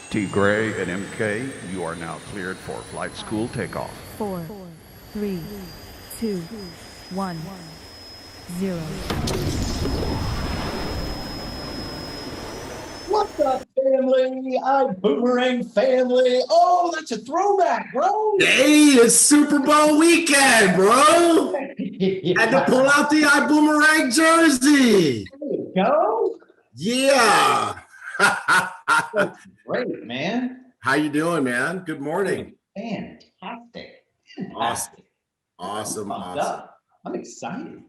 T. Gray and MK, you are now cleared for flight school takeoff. 4, 3, 2, 1, 0. What's up, family? Ibüümerang family. Oh, that's a throwback, bro. Hey, it's Super Bowl weekend, bro. Had to pull out the Ibüümerang jersey. There you go. Yeah. That's great, man. How you doing, man? Good morning. Fantastic. Awesome. I'm excited.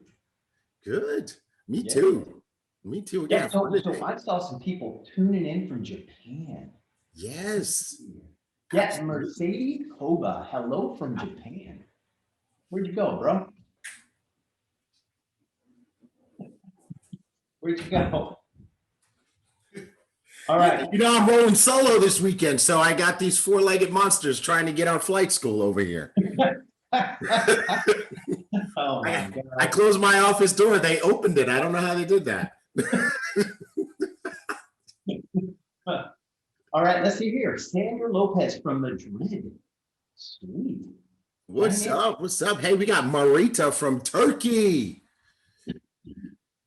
Good. Me Yeah. too. Me too. Yeah, so I saw some people tuning in from Japan. Yes. Yeah, Mercedes Koba. Hello from Japan. Where'd you go, bro? Where'd you go? All right. You know, I'm rolling solo this weekend, so I got these four-legged monsters trying to get on flight school over here. Oh my God. I closed my office door. They opened it. I don't know how they did that. All right, let's see here. Sandra Lopez from Madrid. Sweet. What's up? What's up? Hey, we got Marita from Turkey.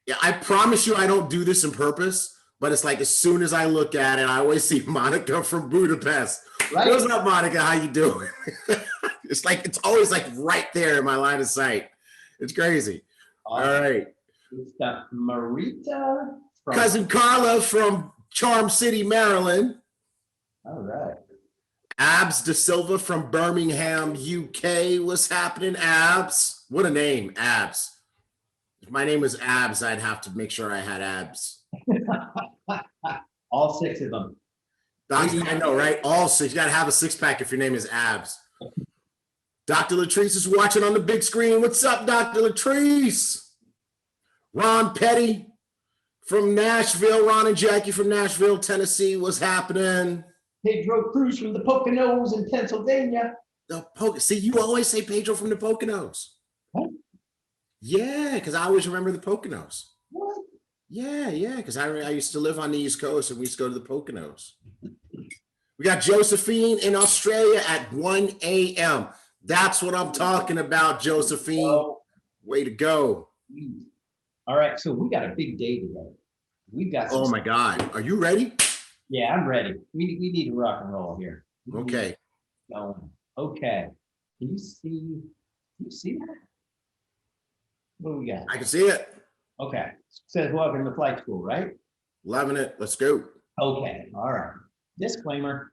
Yeah, I promise you I don't do this on purpose, but it's like as soon as I look at it, I always see Monica from Budapest. Right. What's up, Monica? How you doing? It's like it's always like right there in my line of sight. It's crazy. Awesome. All right. It's got Marita from Cousin Carla from Charm City, Maryland. All right. Abs De Silva from Birmingham, UK. What's happening, Abs? What a name, Abs. If my name was Abs, I'd have to make sure I had abs. All 6 of them. I know, right? All 6. You got to have a 6-pack if your name is Abs. Dr. Latrice is watching on the big screen. What's up, Dr. Latrice? Ron Petty from Nashville. Ron and Jackie from Nashville, Tennessee. What's happening? Pedro Cruz from the Poconos in Pennsylvania. See, you always say Pedro from the Poconos. What? Yeah, because I always remember the Poconos. What? Yeah, because I used to live on the East Coast and we used to go to the Poconos. We got Josephine in Australia at 1 a.m. That's what I'm talking about, Josephine. Oh. Way to go. All right, so we got a big day today. We've got some Oh my God. Are you ready? Yeah, I'm ready. We need to rock and roll here. Okay. Going. Okay. Can you see that? What do we got? I can see it. Okay. Says welcome to flight school, right? Loving it. Let's go. Okay. All right. Disclaimer.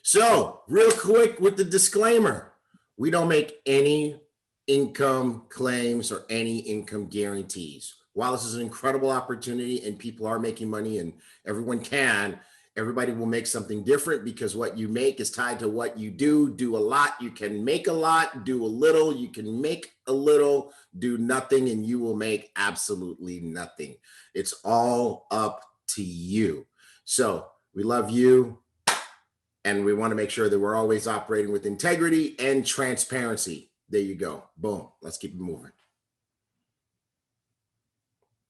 So, real quick with the disclaimer, we don't make any income claims or any income guarantees. While this is an incredible opportunity and people are making money and everyone can, everybody will make something different because what you make is tied to what you do. Do a lot, you can make a lot. Do a little, you can make a little. Do nothing and you will make absolutely nothing. It's all up to you. So we love you and we want to make sure that we're always operating with integrity and transparency. There you go. Boom. Let's keep it moving.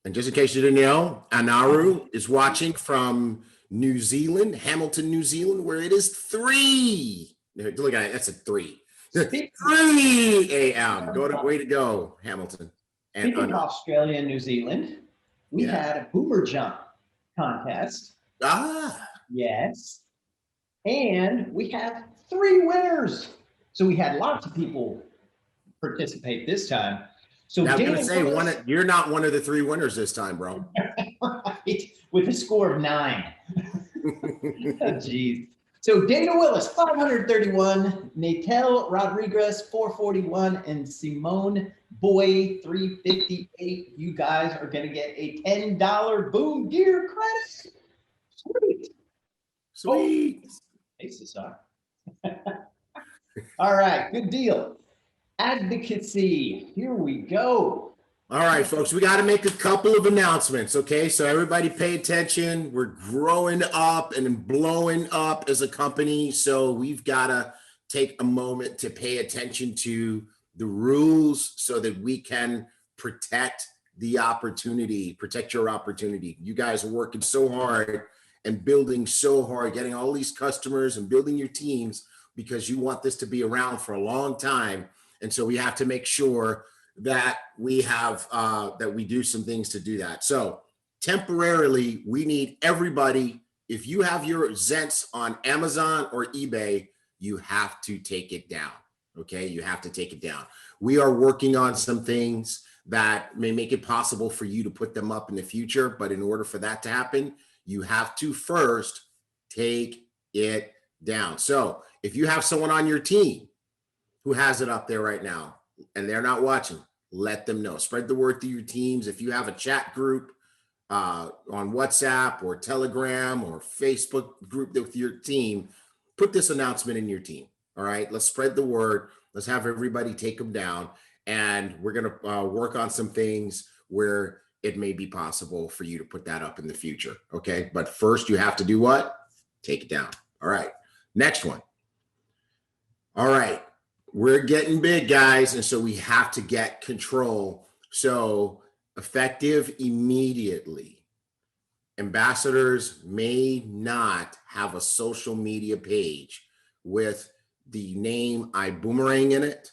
And just in case you didn't know, Anaru is watching from New Zealand, Hamilton, New Zealand, where it is 3. Look at it. That's a 3. 3 a.m. Way to go, Hamilton. And Speaking of Australia and New Zealand, we had a boomer jump contest. Yes. And we have 3 winners. So we had lots of people participate this time. So now, I'm going to say you're not one of the 3 winners this time, bro. Right, with a score of 9. Jeez. So Dana Willis, 531, Natal Rodriguez, 441, and Simone Boy, 358. You guys are going to get a $10 BÜM gear credit. Sweet. Aces, huh? All right, good deal. Advocacy, here we go. All right, folks, we got to make a couple of announcements, okay? So everybody pay attention. We're growing up and blowing up as a company, so we've got to take a moment to pay attention to the rules so that we can protect the opportunity, protect your opportunity. You guys are working so hard and building so hard, getting all these customers and building your teams because you want this to be around for a long time. And so we have to make sure that we have, that we do some things to do that. So temporarily, we need everybody. If you have your Zents on Amazon or eBay, you have to take it down. Okay, you have to take it down. We are working on some things that may make it possible for you to put them up in the future. But in order for that to happen, you have to first take it down. So if you have someone on your team who has it up there right now and they're not watching, let them know. Spread the word through your teams. If you have a chat group on WhatsApp or Telegram or Facebook group with your team, put this announcement in your team. All right, let's spread the word. Let's have everybody take them down. And we're going to work on some things where it may be possible for you to put that up in the future. Okay, but first you have to do what? Take it down. All right, next one. All right, we're getting big, guys. And so we have to get control. So effective immediately. Ambassadors may not have a social media page with the name Ibüümerang in it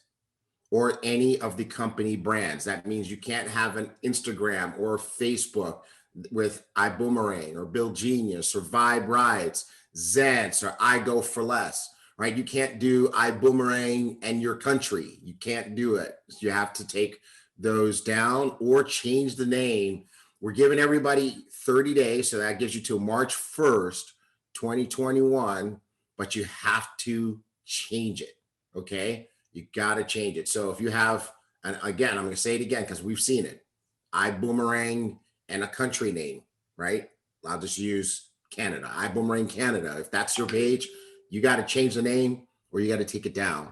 or any of the company brands. That means you can't have an Instagram or Facebook with Ibüümerang or Build Genius or Vibe Rides, Zents or I Go for Less, right? You can't do Ibüümerang and your country. You can't do it. You have to take those down or change the name. We're giving everybody 30 days. So that gives you till March 1st, 2021, but you have to change it. Okay. You got to change it. So if you have, and again, I'm going to say it again, because we've seen it, Ibüümerang and a country name, right? I'll just use Canada, Ibüümerang Canada. If that's your page, you got to change the name or you got to take it down.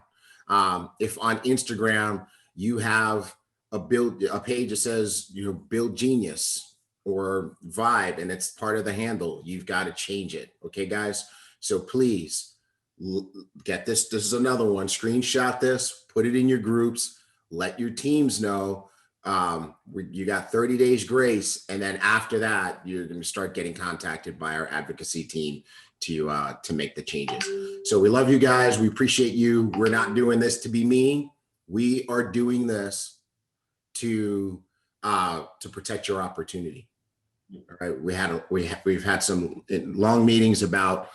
If on Instagram, you have a page that says, Build Genius or Vibe, and it's part of the handle, you've got to change it. Okay, guys. So please get this. This is another one. Screenshot this, put it in your groups, let your teams know. You got 30 days grace. And then after that, you're going to start getting contacted by our advocacy team to make the changes. So we love you guys. We appreciate you. We're not doing this to be mean. We are doing this to protect your opportunity. All right. We've had some long meetings about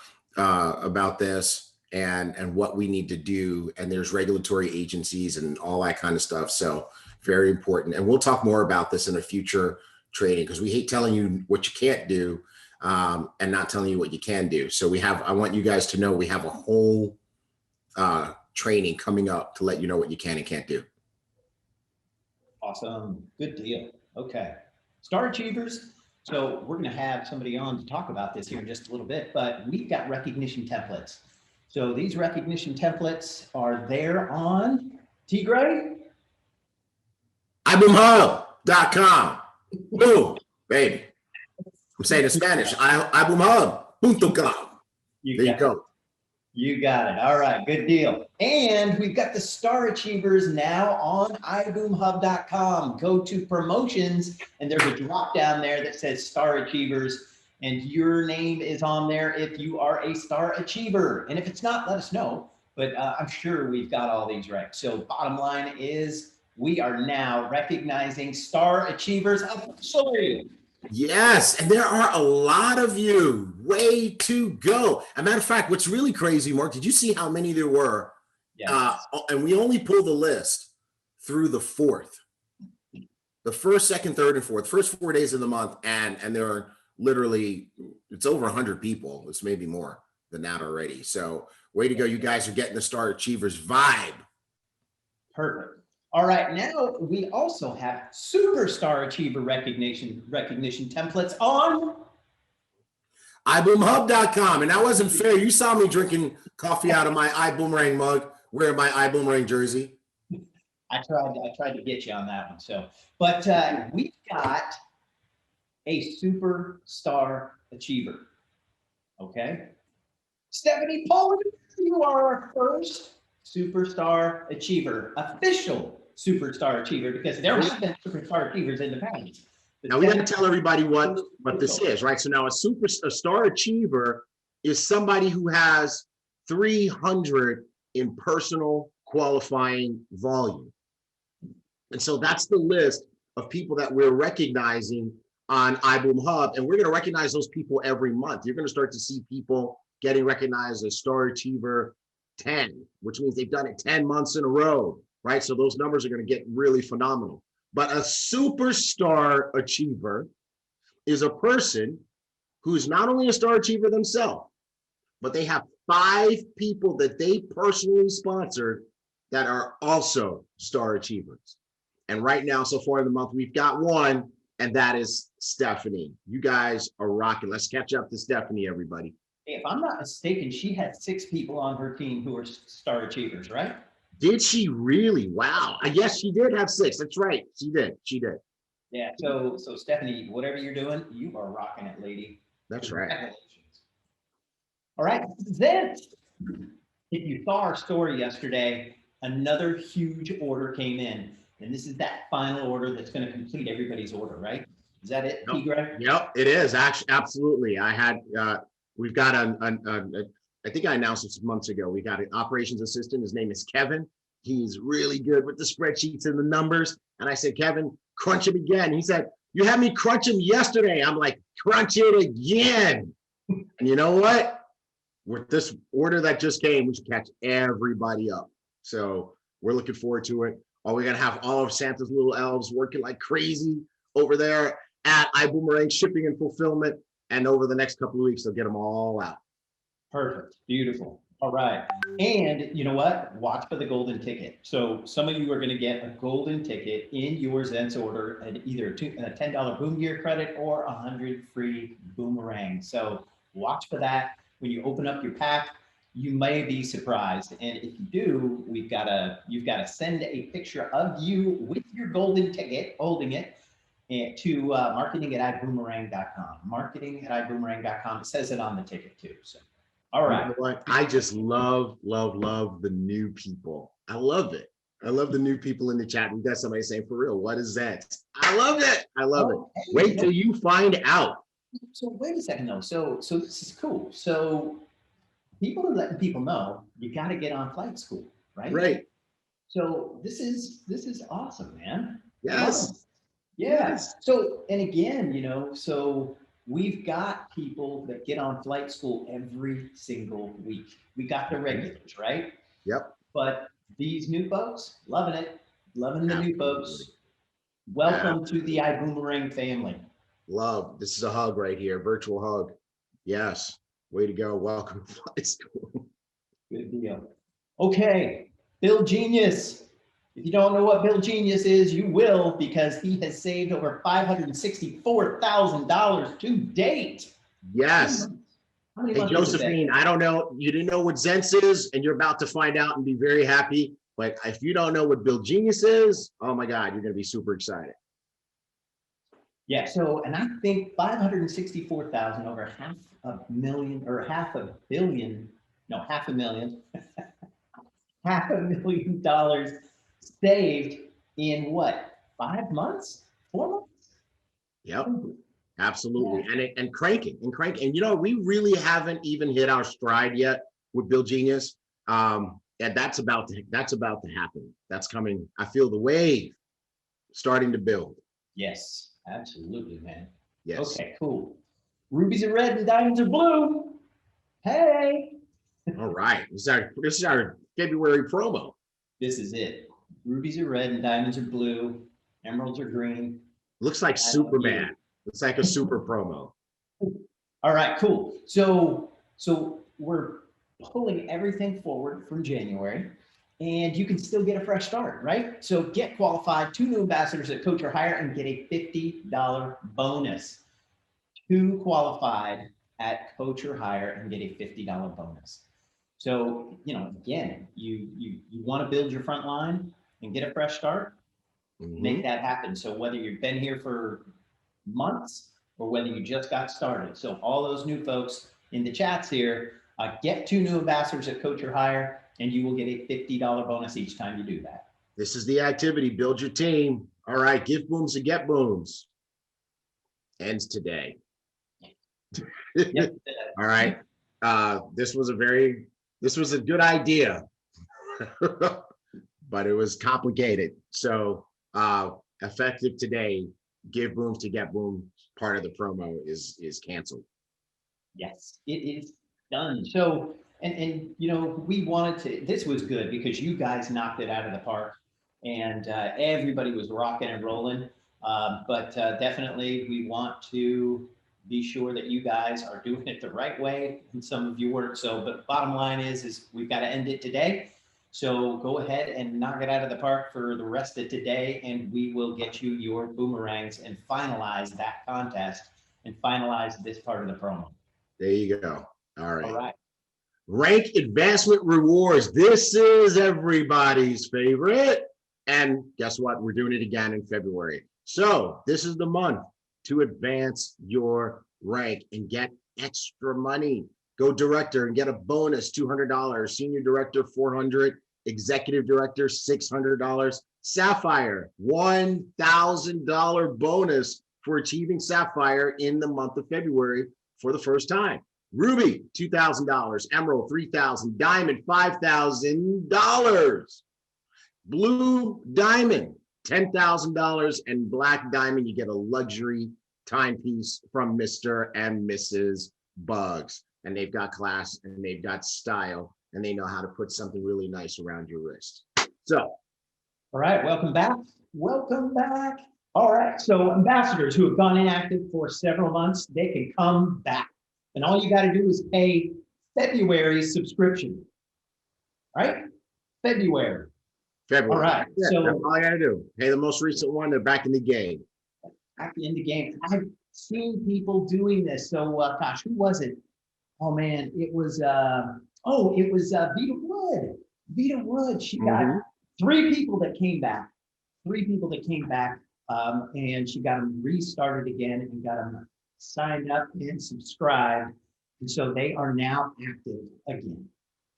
this and what we need to do. And there's regulatory agencies and all that kind of stuff. So very important. And we'll talk more about this in a future training, because we hate telling you what you can't do and not telling you what you can do. So I want you guys to know we have a whole training coming up to let you know what you can and can't do. Awesome. Good deal. Okay. Star Achievers. So we're going to have somebody on to talk about this here in just a little bit, but we've got recognition templates. So these recognition templates are there on T-Gray? IBÜMHub.com. Boom, baby. I'm saying in Spanish. IBÜMHub.com. There you go. You got it. All right, good deal. And we've got the Star Achievers now on IBÜMHub.com. Go to promotions, and there's a drop down there that says Star Achievers, and your name is on there if you are a Star Achiever. And if it's not, let us know. But I'm sure we've got all these right. So bottom line is we are now recognizing Star Achievers officially. Yes, and there are a lot of you. Way to go. As a matter of fact, what's really crazy, Mark, did you see how many there were? Yes. And we only pulled the list through the 4th. The 1st, 2nd, 3rd, and 4th, first 4 days of the month. And there are literally, it's over 100 people. It's maybe more than that already. So way to go. You guys are getting the Star Achievers vibe. Perfect. All right, now we also have Superstar Achiever recognition templates on IBÜMHub.com. And that wasn't fair. You saw me drinking coffee out of my Ibüümerang mug, wearing my Ibüümerang jersey. I tried to get you on that one. So, but we've got a Superstar Achiever. Okay, Stephanie Pollard, you are our first Superstar Achiever, official Superstar Achiever, because there have been Superstar Achievers in the past. Now we got to tell everybody what this is, right? So now a star achiever is somebody who has 300 in personal qualifying volume. And so that's the list of people that we're recognizing on iBoom Hub. And we're going to recognize those people every month. You're going to start to see people getting recognized as Star Achiever 10, which means they've done it 10 months in a row, right? So those numbers are going to get really phenomenal. But a superstar achiever is a person who's not only a star achiever themselves, but they have 5 people that they personally sponsored that are also star achievers. And right now, so far in the month, we've got one, and that is Stephanie. You guys are rocking. Let's catch up to Stephanie, everybody. If I'm not mistaken, she had 6 people on her team who were star achievers, right? Did she really? Wow. I guess she did have 6. That's right. She did. Yeah. So Stephanie, whatever you're doing, you are rocking it, lady. That's right. Congratulations. All right. Then, if you saw our story yesterday, another huge order came in. And this is that final order that's going to complete everybody's order, right? Is that it, P. Greg? Yep, it is. Actually, absolutely. I had, we've got I think I announced it months ago. We got an operations assistant. His name is Kevin. He's really good with the spreadsheets and the numbers. And I said, Kevin, crunch him again. He said, you had me crunch him yesterday. I'm like, crunch it again. And you know what? With this order that just came, we should catch everybody up. So we're looking forward to it. We're going to have all of Santa's little elves working like crazy over there at Ibüümerang shipping and fulfillment. And over the next couple of weeks, they'll get them all out. Perfect. Beautiful. All right. And you know what? Watch for the golden ticket. So some of you are going to get a golden ticket in your Zens order at either a $10 BÜM Gear credit or 100 free Boomerang. So watch for that. When you open up your pack, you may be surprised. And if you do, you've got to send a picture of you with your golden ticket, holding it, to marketing@ibüümerang.com. Marketing@ibüümerang.com. It says it on the ticket too. So, all right. You know what? I just love the new people. I love it. I love the new people in the chat. We got somebody saying, for real, what is that? I love it. I love it. Hey, wait till you find out. So wait a second though. So this is cool. So people are letting people know you got to get on flight school, right? Right. So this is awesome, man. Yes. Yes. So, and again, so we've got people that get on flight school every single week. We got the regulars, right? Yep. But these new folks, loving it, loving the new folks. Welcome to the Ibüümerang family. Love. This is a hug right here, virtual hug. Yes. Way to go. Welcome to flight school. Good deal. Okay, Bill Genius. If you don't know what Bill Genius is, you will, because he has saved over $564,000 to date. Yes. Hey, Josephine, I don't know. You didn't know what Zens is, and you're about to find out and be very happy. But if you don't know what Bill Genius is, oh my God, you're going to be super excited. Yeah. So, and I think 564,000 over $500,000 or $500,000, no, $500,000, $500,000 saved in what, 5 months, 4 months? Yep, absolutely. Yeah. And cranking. And you know, we really haven't even hit our stride yet with Bill Genius. And that's about to happen. That's coming. I feel the wave starting to build. Yes, absolutely, man. Yes. Okay, cool. Rubies are red and diamonds are blue. Hey. All right. This is our February promo. This is it. Rubies are red and diamonds are blue. Emeralds are green. Looks like Superman. Looks like a super promo. All right, cool. So we're pulling everything forward from January, and you can still get a fresh start, right? So get qualified, 2 new ambassadors at Coach or Hire and get a $50 bonus. 2 qualified at Coach or Hire and get a $50 bonus. So, again, you want to build your front line and get a fresh start, make that happen. So whether you've been here for months or whether you just got started. So all those new folks in the chats here, get 2 new ambassadors at Coach or Hire, and you will get a $50 bonus each time you do that. This is the activity. Build your team. All right. Give booms and get booms. ends today. Yep. All right. This was a good idea, but it was complicated. So effective today, give BÜM to get BÜM part of the promo is canceled. Yes, it is done. So, and you know, we wanted to, this was good because you guys knocked it out of the park and everybody was rocking and rolling. But definitely we want to be sure that you guys are doing it the right way in some of your work. So, but bottom line is we've got to end it today. So go ahead and knock it out of the park for the rest of today, and we will get you your boomerangs and finalize that contest and finalize this part of the promo. There you go. All right. All right. Rank advancement rewards. This is everybody's favorite. And guess what? We're doing it again in February. So this is the month to advance your rank and get extra money. Go director and get a bonus, $200. Senior director, $400. Executive director, $600. Sapphire, $1,000 bonus for achieving Sapphire in the month of February for the first time. Ruby, $2,000. Emerald, $3,000. Diamond, $5,000. Blue Diamond, $10,000. And Black Diamond, you get a luxury timepiece from Mr. and Mrs. Buggs. And they've got class and they've got style and they know how to put something really nice around your wrist. So. All right, welcome back. Welcome back. All right, so ambassadors who have gone inactive for several months, they can come back. And all you got to do is pay February's subscription. All right? February. All right. Yeah, so that's all I got to do. Pay the most recent one. They're back in the game. Back in the game. I've seen people doing this. So, gosh, who was it? Oh, man, it was Vita Wood. Vita Wood. She got 3 people that came back. 3 people that came back. And she got them restarted again and got them signed up and subscribed. And so they are now active again.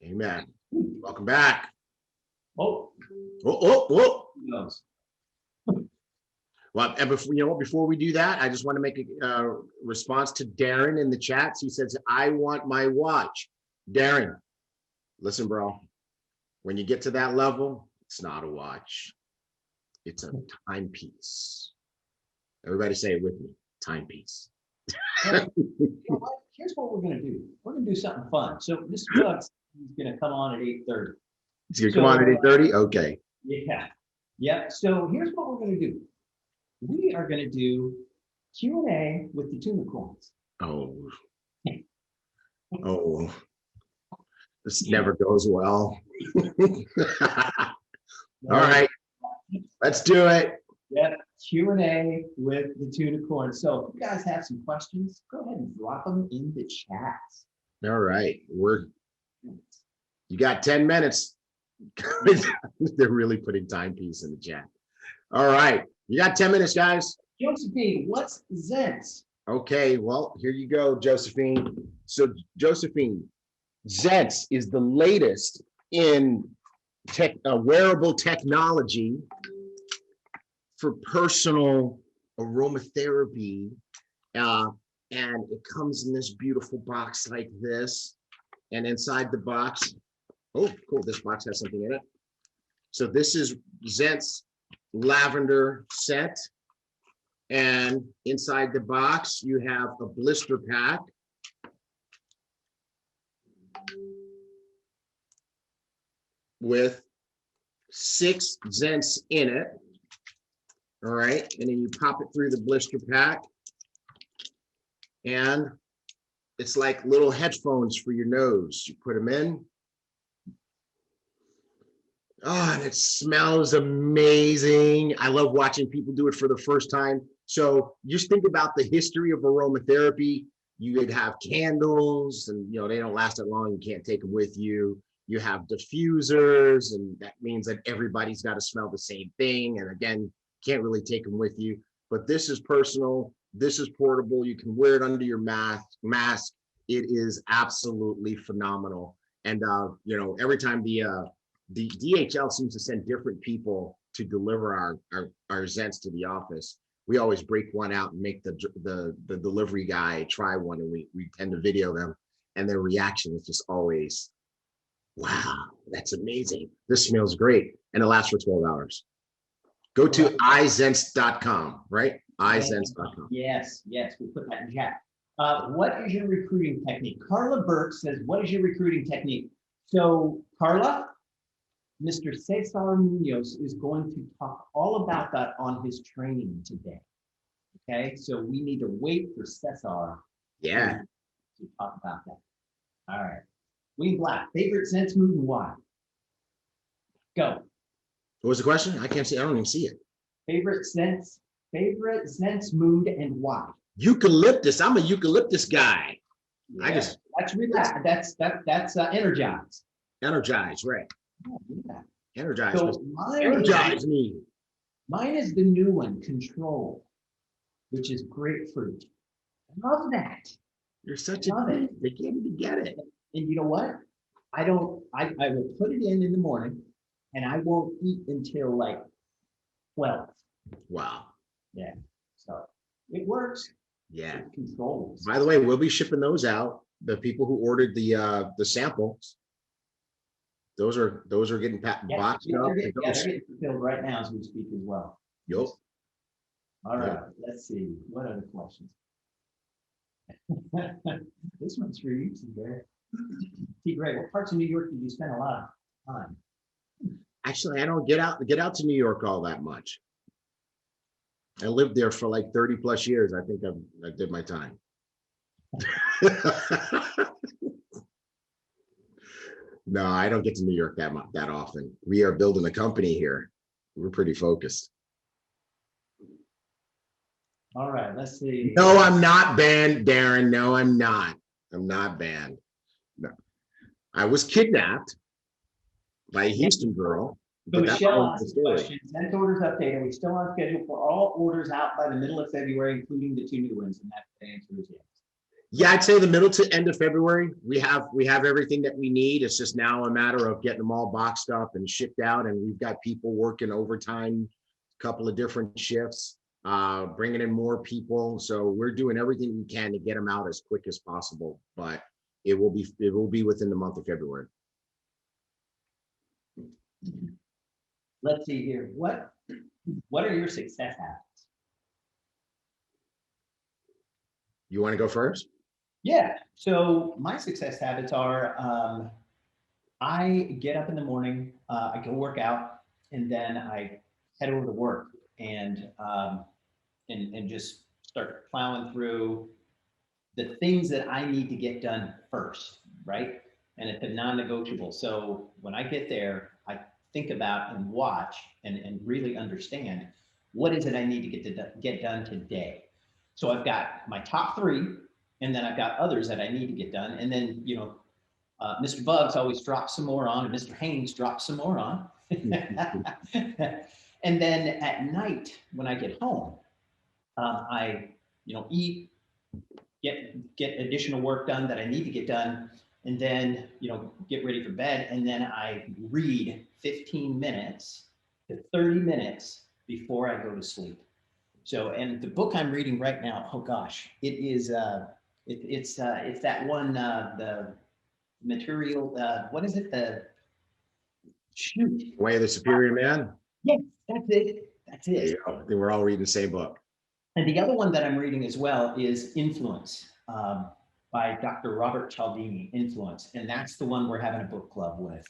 Amen. Welcome back. Oh. Whoa. Who knows? Well, and before we do that, I just want to make a response to Darren in the chats. He says, I want my watch. Darren, listen, bro, when you get to that level, it's not a watch. It's a timepiece. Everybody say it with me, timepiece. You know what? Here's what we're going to do. We're going to do something fun. So Mr. Buggs is going to come on at 8:30. It's going to come on at 8:30? Okay. Yeah. Yeah. So here's what we're going to do. We are going to do Q&A with the Tunicorns. Oh, this never goes well. All right, let's do it. Yep, Q&A with the Tunicorns. So if you guys have some questions, go ahead and drop them in the chat. All right, you got 10 minutes. They're really putting timepiece in the chat. All right, you got 10 minutes, guys. Josephine, what's Zens? Okay, well, here you go, Josephine. So, Josephine, Zens is the latest in wearable technology for personal aromatherapy. And it comes in this beautiful box like this. And inside the box, oh, cool, this box has something in it. So this is Zens lavender scent. And inside the box, you have a blister pack. With 6 Zens in it. All right, and then you pop it through the blister pack. And it's like little headphones for your nose. You put them in. Oh, and it smells amazing. I love watching people do it for the first time. So just think about the history of aromatherapy. You would have candles and, they don't last that long. You can't take them with you. You have diffusers, and that means that everybody's got to smell the same thing. And again, can't really take them with you. But this is personal. This is portable. You can wear it under your mask. It is absolutely phenomenal. And every time the DHL seems to send different people to deliver our Zens to the office. we always break one out and make the delivery guy try one, and we tend to video them, and their reaction is just always, wow, that's amazing. This smells great. And it lasts for 12 hours. Go to izense.com, right? izense.com. Yes, we put that in chat. What is your recruiting technique? Carla Burke says, what is your recruiting technique? So Carla, Mr. Cesar Munoz is going to talk all about that on his training today. Okay, so we need to wait for Cesar to talk about that. All right. Wayne Black, favorite sense, mood, and why? Go. What was the question? I can't see. I don't even see it. Favorite sense, mood, and why? Eucalyptus. I'm a eucalyptus guy. Yeah, that's relax. That's energized. Energized, right? Yeah. Energized. So Energize me. Mine is the new one, control, which is grapefruit. I love that. You're such a they can't even get it. And you know what? I will put it in the morning, and I won't eat until like 12. Wow. Yeah. So it works. Yeah. It controls. By the way, we'll be shipping those out. The people who ordered the samples, those are getting boxed up. They're getting fulfilled right now as we speak as well. Yep. All right. Let's see. What other questions? This one's for you, T. Gray. T. Gray, what parts of New York did you spend a lot of time? Actually, I don't get out to New York all that much. I lived there for like 30 plus years. I think I did my time. No, I don't get to New York that often. We are building a company here. We're pretty focused. All right, let's see. No, I'm not banned, Darren. No, I'm not. I'm not banned. No. I was kidnapped by a Houston girl. So Michelle asked the question, sent orders update. Are we still on schedule for all orders out by the middle of February, including the 2 new ones? And that answer is yes. Yeah, I'd say the middle to end of February. We have everything that we need. It's just now a matter of getting them all boxed up and shipped out. And we've got people working overtime, a couple of different shifts, bringing in more people. So we're doing everything we can to get them out as quick as possible. But it will be within the month of February. Let's see here. What are your success habits? You want to go first? Yeah. So my success habits are, I get up in the morning, I go work out, and then I head over to work and just start plowing through the things that I need to get done first, right? And it's a non-negotiable. So when I get there, I think about and watch and really understand what is it I need to get done today. So I've got my top 3, and then I've got others that I need to get done. And then, Mr. Buggs always drops some more on, and Mr. Haynes drops some more on. And then at night, when I get home, I, eat, get additional work done that I need to get done, and then, get ready for bed. And then I read 15 minutes to 30 minutes before I go to sleep. So, and the book I'm reading right now, oh gosh, it is, it's that one, the material, what is it? Way of the Superior Man? Yes, that's it. That's it. Yeah, we're all reading the same book. And the other one that I'm reading as well is Influence by Dr. Robert Cialdini, Influence. And that's the one we're having a book club with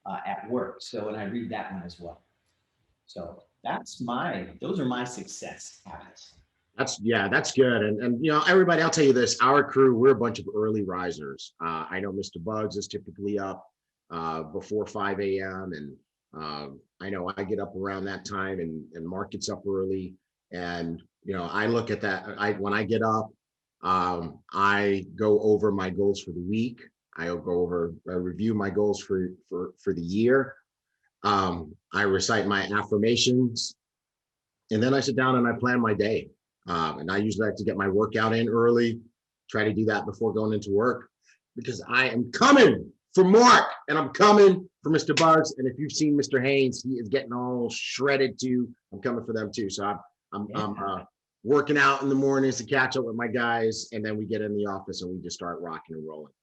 at work. So, and I read that one as well. So those are my success habits. That's good. And everybody, I'll tell you this, our crew, we're a bunch of early risers. I know Mr. Buggs is typically up before 5 a.m. And I know I get up around that time, and Mark gets up early. And, I look at that. When I get up, I go over my goals for the week. I review my goals for the year. I recite my affirmations, and then I sit down and I plan my day. And I usually like to get my workout in early, try to do that before going into work, because I am coming for Mark and I'm coming for Mr. Buggs. And if you've seen Mr. Haynes, he is getting all shredded too. I'm coming for them too. So working out in the mornings to catch up with my guys, and then we get in the office and we just start rocking and rolling.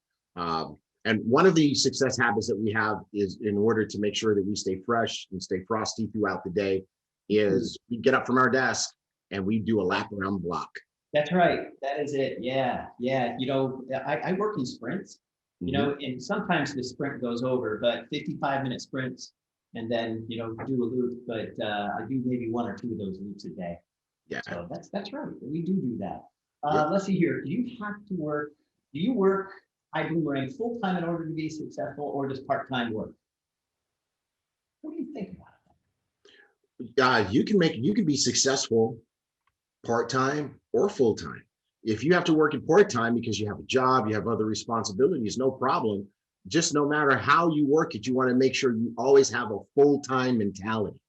And one of the success habits that we have is, in order to make sure that we stay fresh and stay frosty throughout the day, is we get up from our desk and we do a lap around the block. That's right. That is it. Yeah. Yeah. You know, I work in sprints, you know, and sometimes the sprint goes over, but 55-minute sprints, and then, you know, do a loop. But I do maybe 1 or 2 of those loops a day. Yeah. So that's right. We do that. Let's see here. Do you work Ibüümerang full-time in order to be successful, or does part-time work? What do you think about it? You can be successful part-time or full-time. If you have to work in part-time because you have a job, you have other responsibilities, no problem. Just no matter how you work it, you want to make sure you always have a full-time mentality,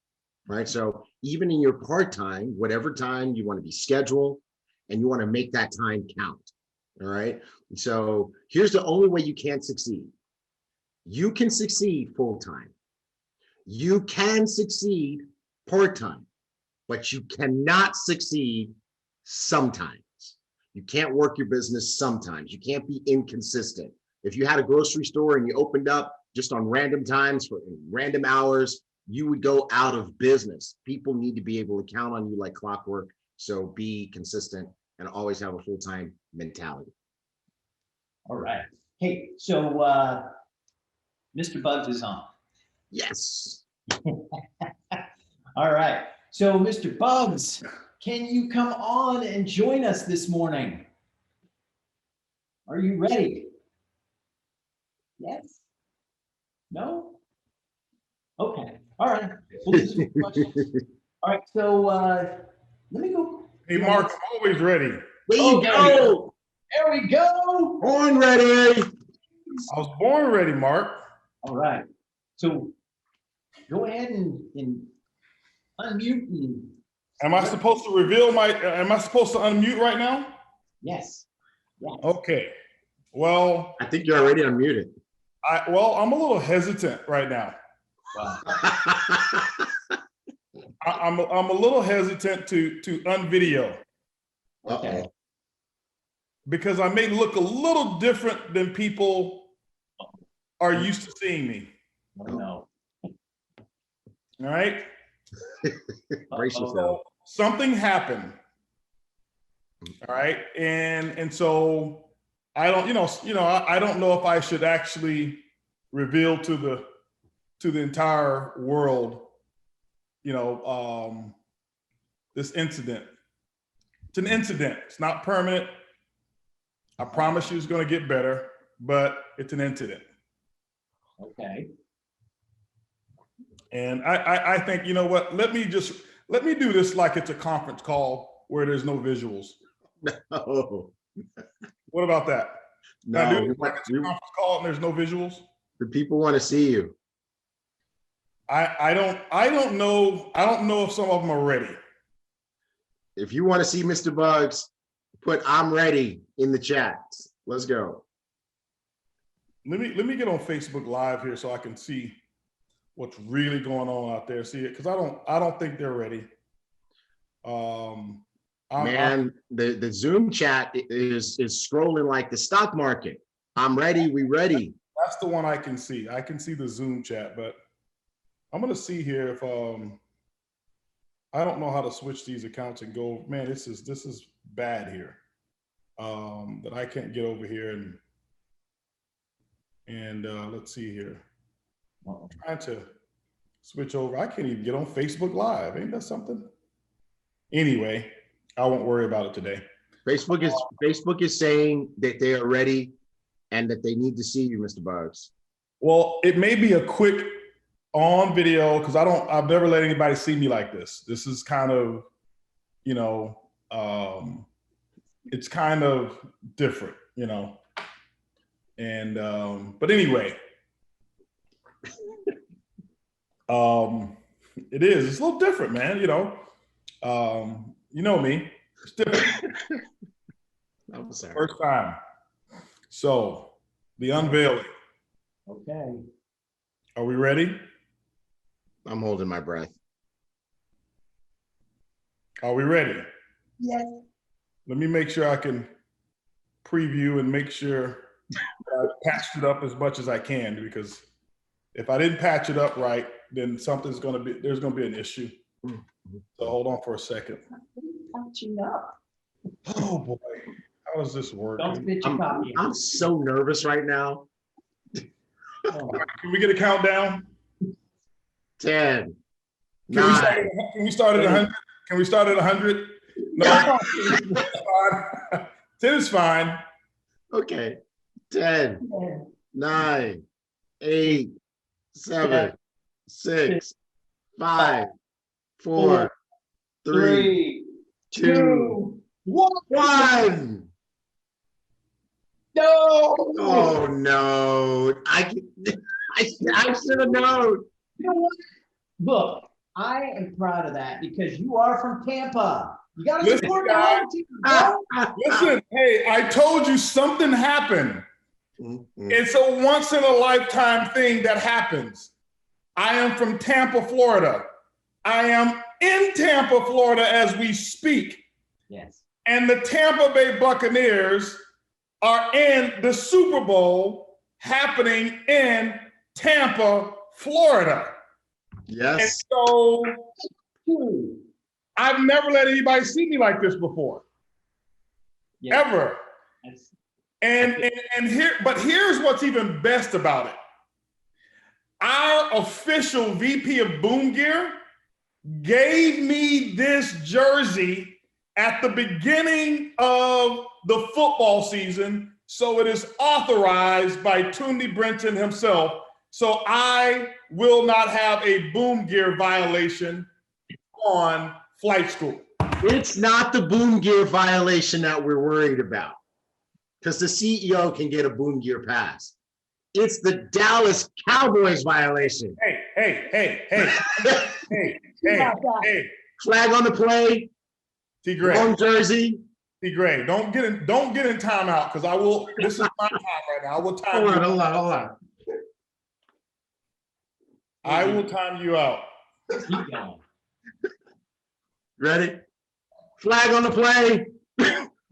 right? So even in your part-time, whatever time you want to be scheduled, and you want to make that time count, all right? So here's the only way you can't succeed. You can succeed full-time. You can succeed part-time, but you cannot succeed sometimes. You can't work your business sometimes. You can't be inconsistent. If you had a grocery store and you opened up just on random times for random hours, you would go out of business. People need to be able to count on you like clockwork. So be consistent and always have a full-time mentality. All right. Hey, so Mr. Buggs is on. Yes. All right. So Mr. Buggs, can you come on and join us this morning? Are you ready? Yes? No? Okay. All right. We'll do some questions. All right. So let me go. Hey, Mark, I'm always ready. There you go. There we go. Born ready. I was born ready, Mark. All right. So go ahead and unmute. And Am I supposed to reveal am I supposed to unmute right now? yes. Yes. Okay. Well, I think you're already unmuted. I'm a little hesitant right now. Wow. I'm a little hesitant to unvideo. Okay. Because I may look a little different than people are used to seeing me. Oh, no. All right. Brace yourself. Something happened. All right. And so I don't, I don't know if I should actually reveal to the entire world, this incident. It's an incident. It's not permanent. I promise you it's going to get better, but it's an incident. Okay. And I think, you know what, let me do this like it's a conference call where there's no visuals. No. What about that? No. Can I do it like it's a conference call and there's no visuals? The people want to see you. I don't know if some of them are ready. If you want to see Mr. Buggs, put "I'm ready" in the chat. Let's go. Let me get on Facebook Live here so I can see what's really going on out there. See it, because I don't think they're ready. The Zoom chat is scrolling like the stock market. I'm ready. We ready. That's the one I can see. I can see the Zoom chat, but I'm gonna see here if I don't know how to switch these accounts and go. Man, this is bad here. That I can't get over here and let's see here. I'm trying to switch over. I can't even get on Facebook Live. Ain't that something? Anyway, I won't worry about it today. Facebook is saying that they are ready and that they need to see you, Mr. Buggs. Well, it may be a quick on video because I've never let anybody see me like this. This is kind of, it's kind of different, and but anyway, it is. It's a little different, man. You know me. It's different. I'm sorry. First time. So the unveiling. Okay. Are we ready? I'm holding my breath. Are we ready? Yes. Let me make sure I can preview and make sure I patched it up as much as I can, because if I didn't patch it up right, then there's gonna be an issue. So hold on for a second. Patching up. Oh boy, how does this work? Don't spit your copy. I'm so nervous right now. Oh, Can we get a countdown? 10, Can 9. we start at 100? Can we start at 100? No. 10 is fine. Okay. 10, 9, 8, 7, 6, 5, 4, 3, 2, 1. No. Oh no! I should have known. You know what? Look, I am proud of that because you are from Tampa. You got to Listen, support guys. the home team. Listen, hey, I told you something happened. It's a once in a lifetime thing that happens. I am from Tampa, Florida. I am in Tampa, Florida as we speak. Yes. And the Tampa Bay Buccaneers are in the Super Bowl happening in Tampa, Florida. Yes. And so I've never let anybody see me like this before. Yeah. Ever. Yes. And here's what's even best about it. Our official VP of Boom Gear gave me this jersey at the beginning of the football season, so it is authorized by Tundi Brenton himself. So I will not have a Boom Gear violation on flight school. It's not the Boom Gear violation that we're worried about, because the CEO can get a Boom Gear pass. It's the Dallas Cowboys violation. Hey. Flag on the play. T. Gray. Wrong jersey. T. Gray, don't get in timeout, because I will. This is my time right now. I will time you. Hold on. I will time you out. Keep going. Ready? Flag on the play.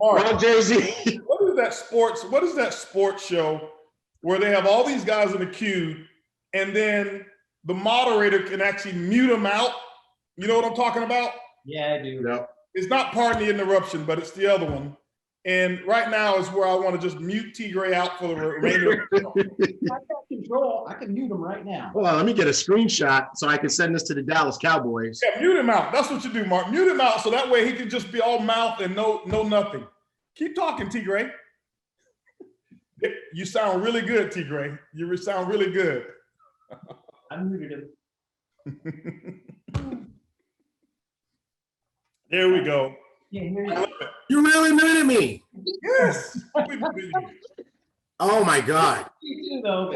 Mark, Wrong jersey. what is that sports show where they have all these guys in the queue and then the moderator can actually mute them out? You know what I'm talking about? Yeah, I do. Yep. It's not Pardon the Interruption, but it's the other one. And right now is where I want to just mute T. Gray out for the remainder of the show. I've got control. I can mute them right now. Hold on, let me get a screenshot so I can send this to the Dallas Cowboys. Yeah, mute him out. That's what you do, Mark. Mute him out so that way he can just be all mouth and no nothing. Keep talking, T. Gray. You sound really good, T. Gray. You sound really good. I muted him. There we go. Yeah, here you I go. love it. You really muted me. Yes. Oh my God. You do, though.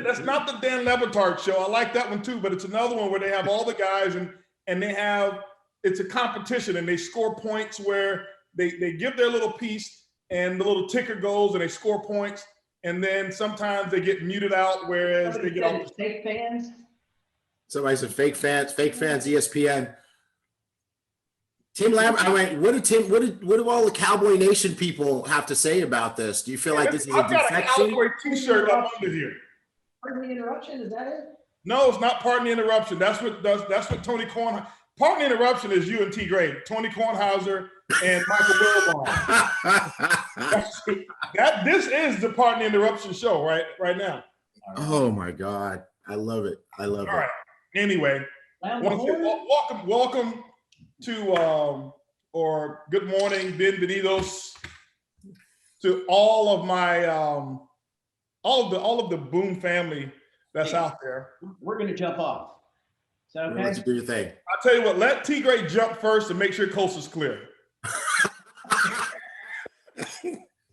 That's not the Dan Lebatard show. I like that one too, but it's another one where they have all the guys and they have, it's a competition and they score points where they give their little piece and the little ticker goes and they score points, and then sometimes they get muted out, whereas they get off. Fake fans. Somebody said fake fans, ESPN. Tim Lambert, what do all the Cowboy Nation people have to say about this? Do you feel like this is a I've got a defection? Cowboy t-shirt up under here. Pardon the interruption. Is that it? No, it's not Pardon the Interruption. That's what Tony Kornheiser. Pardon the Interruption is you and T. Gray, Tony Kornheiser and Michael Wilbon. This is the Pardon the Interruption show right now. Oh my God, I love it. All right. Anyway, welcome to or good morning, bienvenidos to all of my all of the Boom family that's out there. We're gonna jump off. Is that okay? Let's do your thing. I'll tell you what, let T. Gray jump first and make sure coast is clear.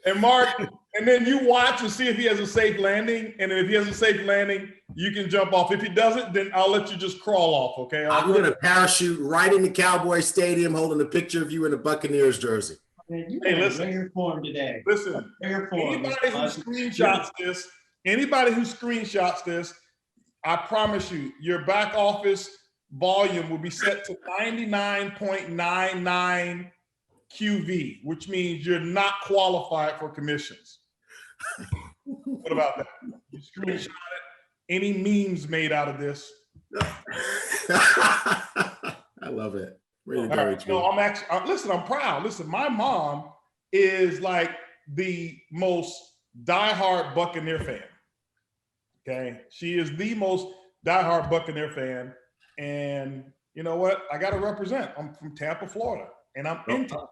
And Mark, and then you watch and see if he has a safe landing. And if he has a safe landing, you can jump off. If he doesn't, then I'll let you just crawl off, okay? I'm going to parachute right into Cowboy Stadium holding a picture of you in a Buccaneers jersey. Man, you Hey, got listen. rare form today. Listen, Rare form. anybody who screenshots this, I promise you, your back office volume will be set to 99.99 QV, which means you're not qualified for commissions. What about that? You screenshot it. Any memes made out of this? I love it. Way to go, Right. No, I'm actually, listen, I'm proud. Listen, my mom is like the most diehard Buccaneer fan. Okay. She is the most diehard Buccaneer fan. And you know what? I got to represent. I'm from Tampa, Florida, and I'm in Tampa.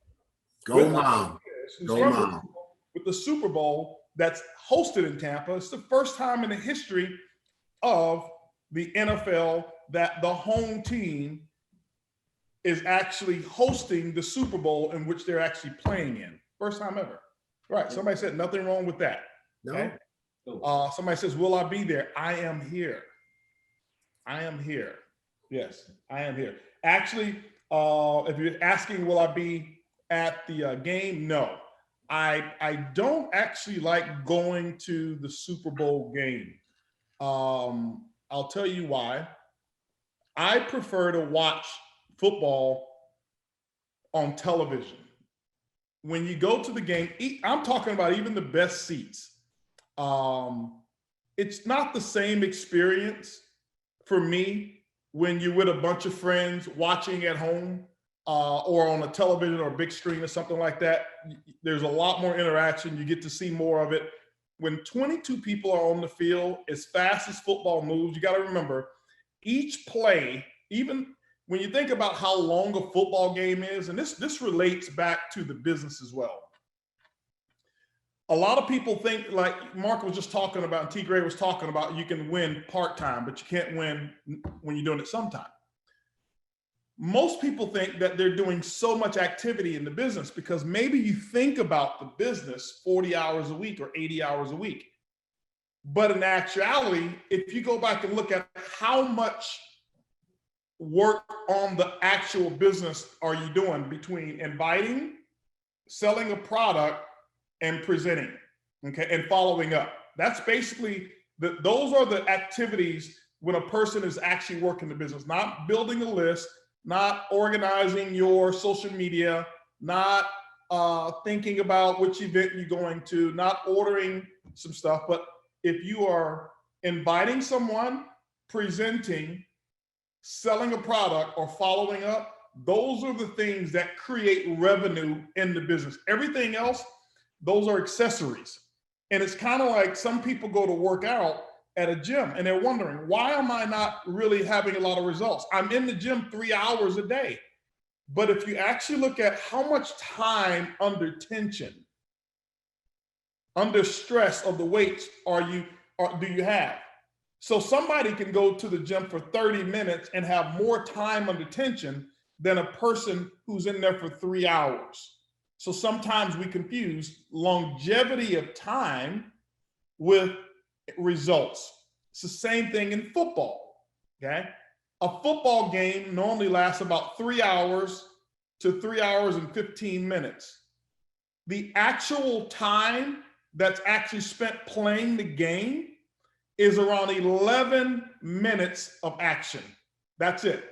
Go mom. Go mom. With the Super Bowl that's hosted in Tampa. It's the first time in the history of the NFL that the home team is actually hosting the Super Bowl in which they're actually playing in. First time ever. Right. Somebody said nothing wrong with that. Okay? No. Somebody says, will I be there? I am here. I am here. Yes, I am here. Actually, if you're asking, will I be at the game? No. I don't actually like going to the Super Bowl game. I'll tell you why. I prefer to watch football on television. When you go to the game, I'm talking about even the best seats. It's not the same experience for me when you're with a bunch of friends watching at home or on a television or a big screen or something like that. There's a lot more interaction. You get to see more of it. When 22 people are on the field, as fast as football moves, you got to remember each play, even when you think about how long a football game is, and this relates back to the business as well. A lot of people think, like Mark was just talking about, and T. Gray was talking about, you can win part-time, but you can't win when you're doing it sometime. Most people think that they're doing so much activity in the business because maybe you think about the business 40 hours a week or 80 hours a week. But in actuality, if you go back and look at how much work on the actual business are you doing between inviting, selling a product, and presenting, okay, and following up. That's basically, those are the activities when a person is actually working the business, not building a list, not organizing your social media, not thinking about which event you're going to, not ordering some stuff. But if you are inviting someone, presenting, selling a product, or following up, those are the things that create revenue in the business. Everything else, those are accessories. And it's kind of like some people go to work out at a gym and they're wondering, why am I not really having a lot of results? I'm in the gym 3 hours a day. But if you actually look at how much time under tension, under stress of the weights do you have? So somebody can go to the gym for 30 minutes and have more time under tension than a person who's in there for 3 hours. So sometimes we confuse longevity of time with results. It's the same thing in football, okay? A football game normally lasts about 3 hours to 3 hours and 15 minutes. The actual time that's actually spent playing the game is around 11 minutes of action. That's it.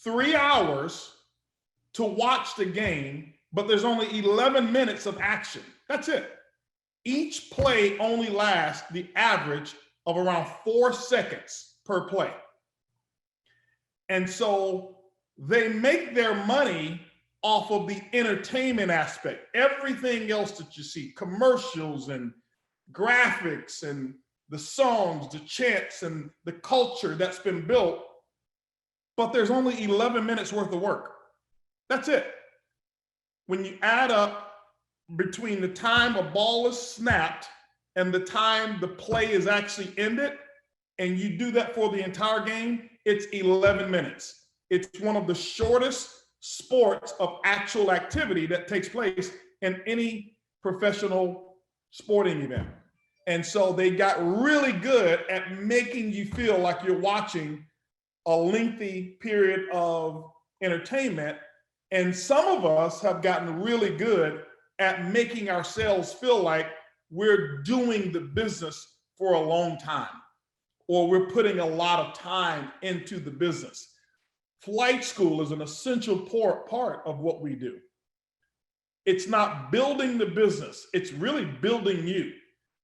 3 hours to watch the game, but there's only 11 minutes of action. That's it. Each play only lasts the average of around 4 seconds per play. And so they make their money off of the entertainment aspect. Everything else that you see, commercials and graphics and the songs, the chants and the culture that's been built, but there's only 11 minutes worth of work. That's it. When you add up between the time a ball is snapped and the time the play is actually ended, and you do that for the entire game, it's 11 minutes. It's one of the shortest sports of actual activity that takes place in any professional sporting event. And so they got really good at making you feel like you're watching a lengthy period of entertainment. And some of us have gotten really good at making ourselves feel like we're doing the business for a long time, or we're putting a lot of time into the business. Flight school is an essential part of what we do. It's not building the business. It's really building you.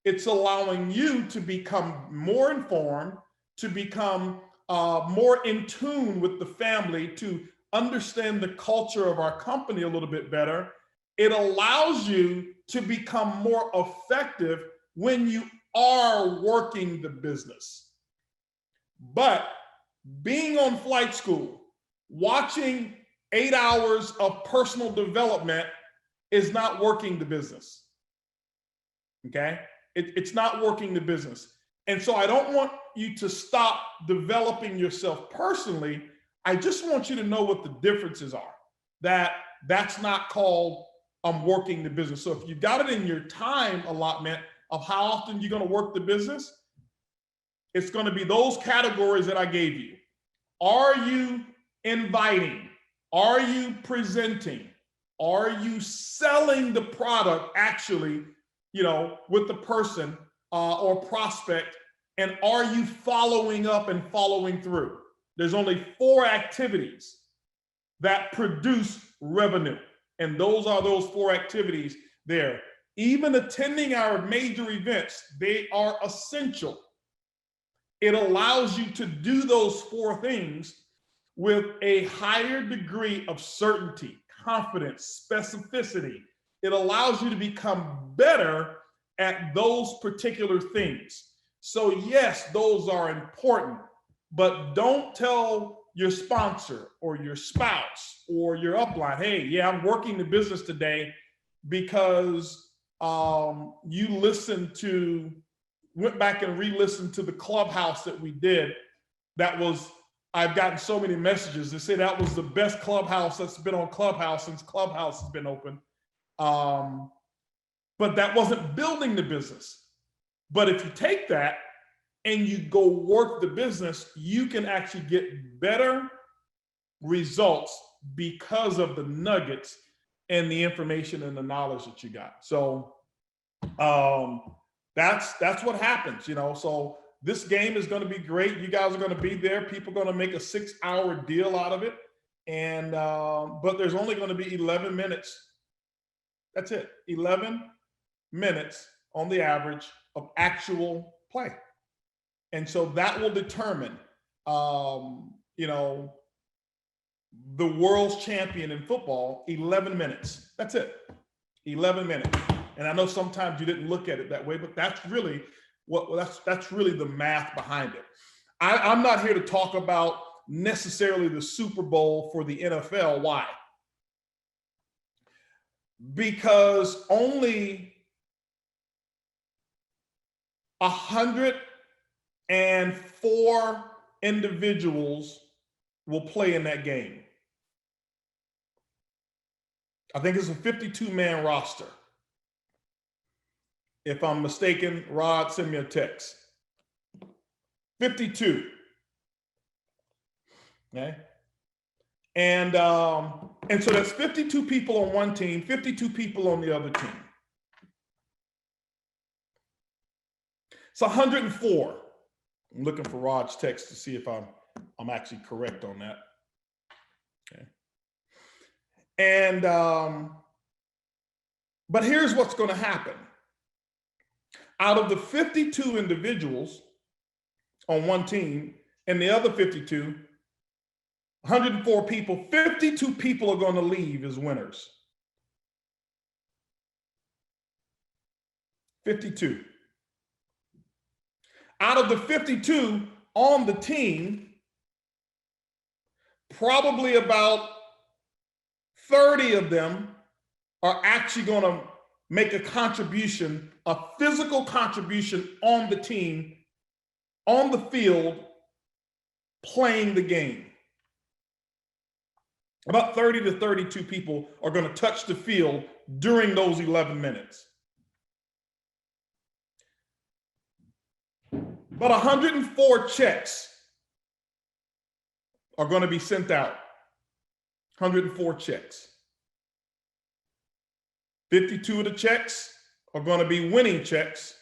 It's allowing you to become more informed, to become more in tune with the family, to understand the culture of our company a little bit better. It allows you to become more effective when you are working the business. But being on flight school, watching 8 hours of personal development is not working the business. Okay? It's not working the business. And so I don't want you to stop developing yourself personally. I just want you to know what the differences are. That's not called working the business. So if you got it in your time allotment of how often you're going to work the business, it's going to be those categories that I gave you. Are you inviting? Are you presenting? Are you selling the product actually, with the person or prospect? And are you following up and following through? There's only 4 activities that produce revenue. And those are those 4 activities there. Even attending our major events, they are essential. It allows you to do those 4 things with a higher degree of certainty, confidence, specificity. It allows you to become better at those particular things. So yes, those are important, but don't tell your sponsor or your spouse or your upline, hey, yeah, I'm working the business today because you went back and re-listened to the Clubhouse that we did. I've gotten so many messages that say that was the best Clubhouse that's been on Clubhouse since Clubhouse has been open. But that wasn't building the business. But if you take that and you go work the business, you can actually get better results because of the nuggets and the information and the knowledge that you got. So that's what happens, So this game is going to be great. You guys are going to be there. People are going to make a 6-hour deal out of it. And but there's only going to be 11 minutes. That's it. 11 minutes on the average of actual play. And so that will determine, the world's champion in football, 11 minutes. That's it. 11 minutes. And I know sometimes you didn't look at it that way, but that's really that's really the math behind it. I'm not here to talk about necessarily the Super Bowl for the NFL. Why? Because only 104 individuals will play in that game. I think it's a 52-man roster. If I'm mistaken, Rod, send me a text. 52. Okay. And so that's 52 people on one team, 52 people on the other team. It's 104. I'm looking for Rod's text to see if I'm actually correct on that. Okay. And but here's what's going to happen. Out of the 52 individuals on one team and the other 52, 104 people, 52 people are going to leave as winners. 52. Out of the 52 on the team, probably about 30 of them are actually going to make a contribution, a physical contribution on the team, on the field, playing the game. About 30 to 32 people are going to touch the field during those 11 minutes. But 104 checks are going to be sent out. 104 checks. 52 of the checks are going to be winning checks,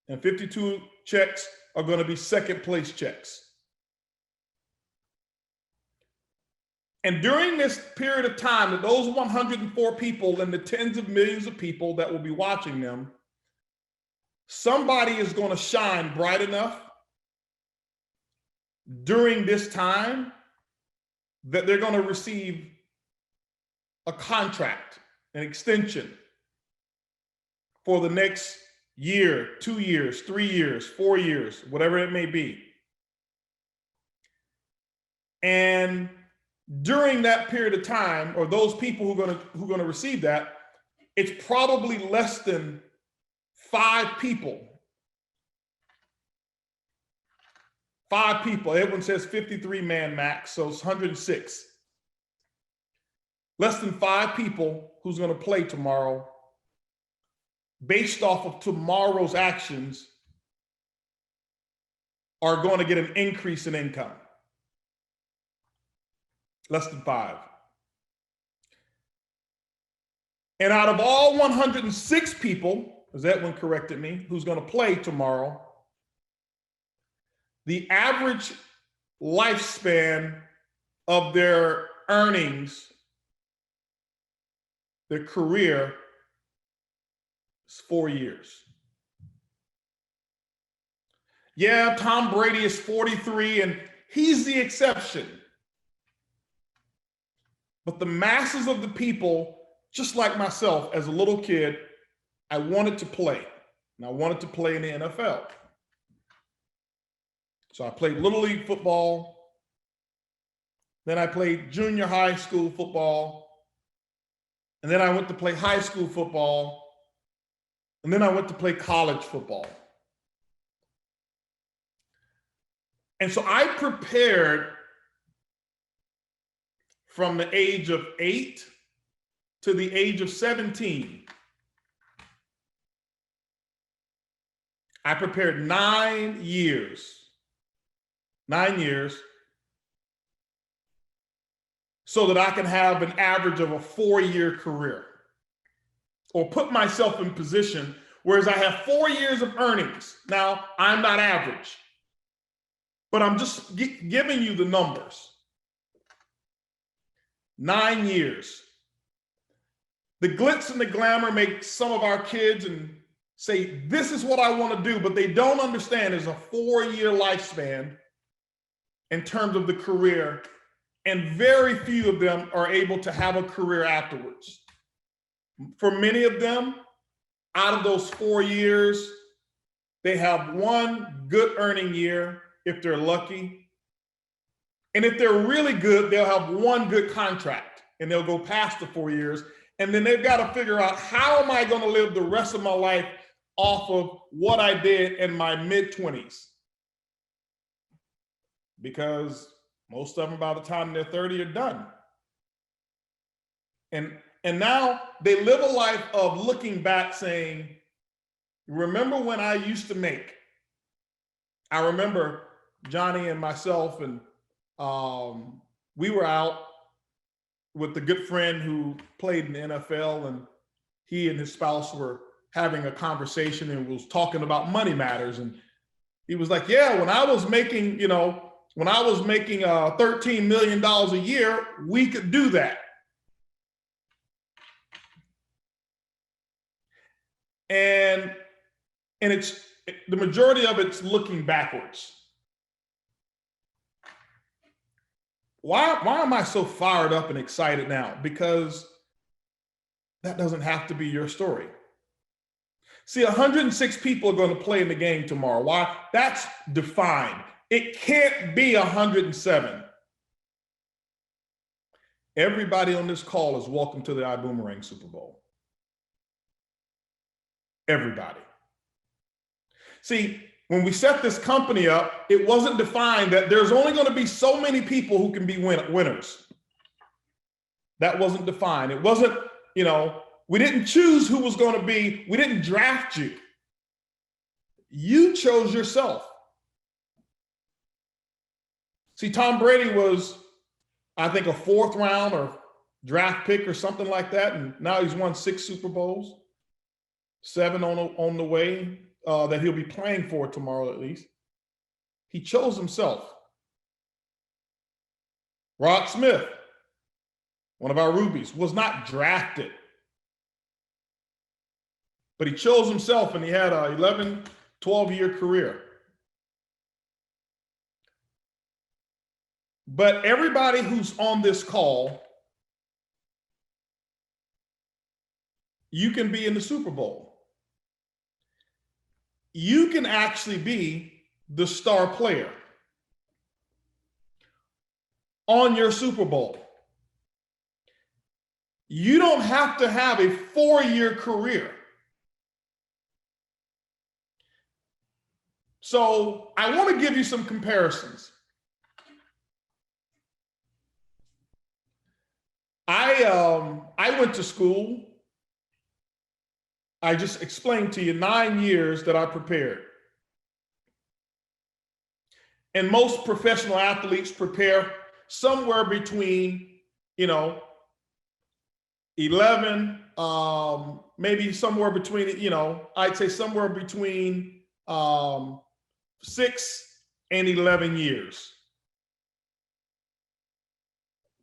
and 52 checks are going to be second place checks. And during this period of time, that those 104 people and the tens of millions of people that will be watching them, somebody is going to shine bright enough during this time that they're going to receive a contract, an extension for the next year, 2 years, 3 years, 4 years, whatever it may be. And during that period of time, or those people who are going to receive that, it's probably less than 5 people. 5 people. Everyone says 53-man max, so it's 106. Less than 5 people who's going to play tomorrow based off of tomorrow's actions are going to get an increase in income. Less than 5. And out of all 106 people, as Edwin corrected me, who's going to play tomorrow, the average lifespan of their earnings, their career, is 4 years. Yeah, Tom Brady is 43 and he's the exception. But the masses of the people, just like myself, as a little kid, I wanted to play. And I wanted to play in the NFL. So I played Little League football. Then I played junior high school football. And then I went to play high school football. And then I went to play college football. And so I prepared from the age of 8 to the age of 17. I prepared 9 years. 9 years. So that I can have an average of a 4-year career. Or put myself in position, whereas I have 4 years of earnings. Now, I'm not average. But I'm just giving you the numbers. 9 years. The glitz and the glamour make some of our kids and say, this is what I want to do, but they don't understand there's a 4-year lifespan in terms of the career, and very few of them are able to have a career afterwards. For many of them, out of those 4 years, they have 1 good earning year, if they're lucky. And if they're really good, they'll have 1 good contract and they'll go past the 4 years. And then they've got to figure out, how am I going to live the rest of my life off of what I did in my mid-20s? Because most of them, by the time they're 30, are done. And now they live a life of looking back saying, remember when I used to make? I remember Johnny and myself, and we were out with a good friend who played in the NFL, and he and his spouse were having a conversation and was talking about money matters. And he was like, yeah, when I was making, $13 million a year, we could do that. And it's, the majority of it's looking backwards. Why am I so fired up and excited now? Because that doesn't have to be your story. See, 106 people are going to play in the game tomorrow. Why? That's defined. It can't be 107. Everybody on this call is welcome to the Ibüümerang Super Bowl. Everybody. See, when we set this company up, it wasn't defined that there's only going to be so many people who can be winners. That wasn't defined. It wasn't, we didn't choose who was going to be, we didn't draft you. You chose yourself. See, Tom Brady was, I think, a 4th round or draft pick or something like that. And now he's won 6 Super Bowls, 7 on the way. That he'll be playing for tomorrow, at least. He chose himself. Rod Smith, one of our rubies, was not drafted. But he chose himself, and he had a 11, 12-year career. But everybody who's on this call, you can be in the Super Bowl. You can actually be the star player on your Super Bowl. You don't have to have a 4-year career. So I want to give you some comparisons. I went to school. I just explained to you 9 years that I prepared. And most professional athletes prepare somewhere between, 11, maybe somewhere between, I'd say somewhere between 6 and 11 years.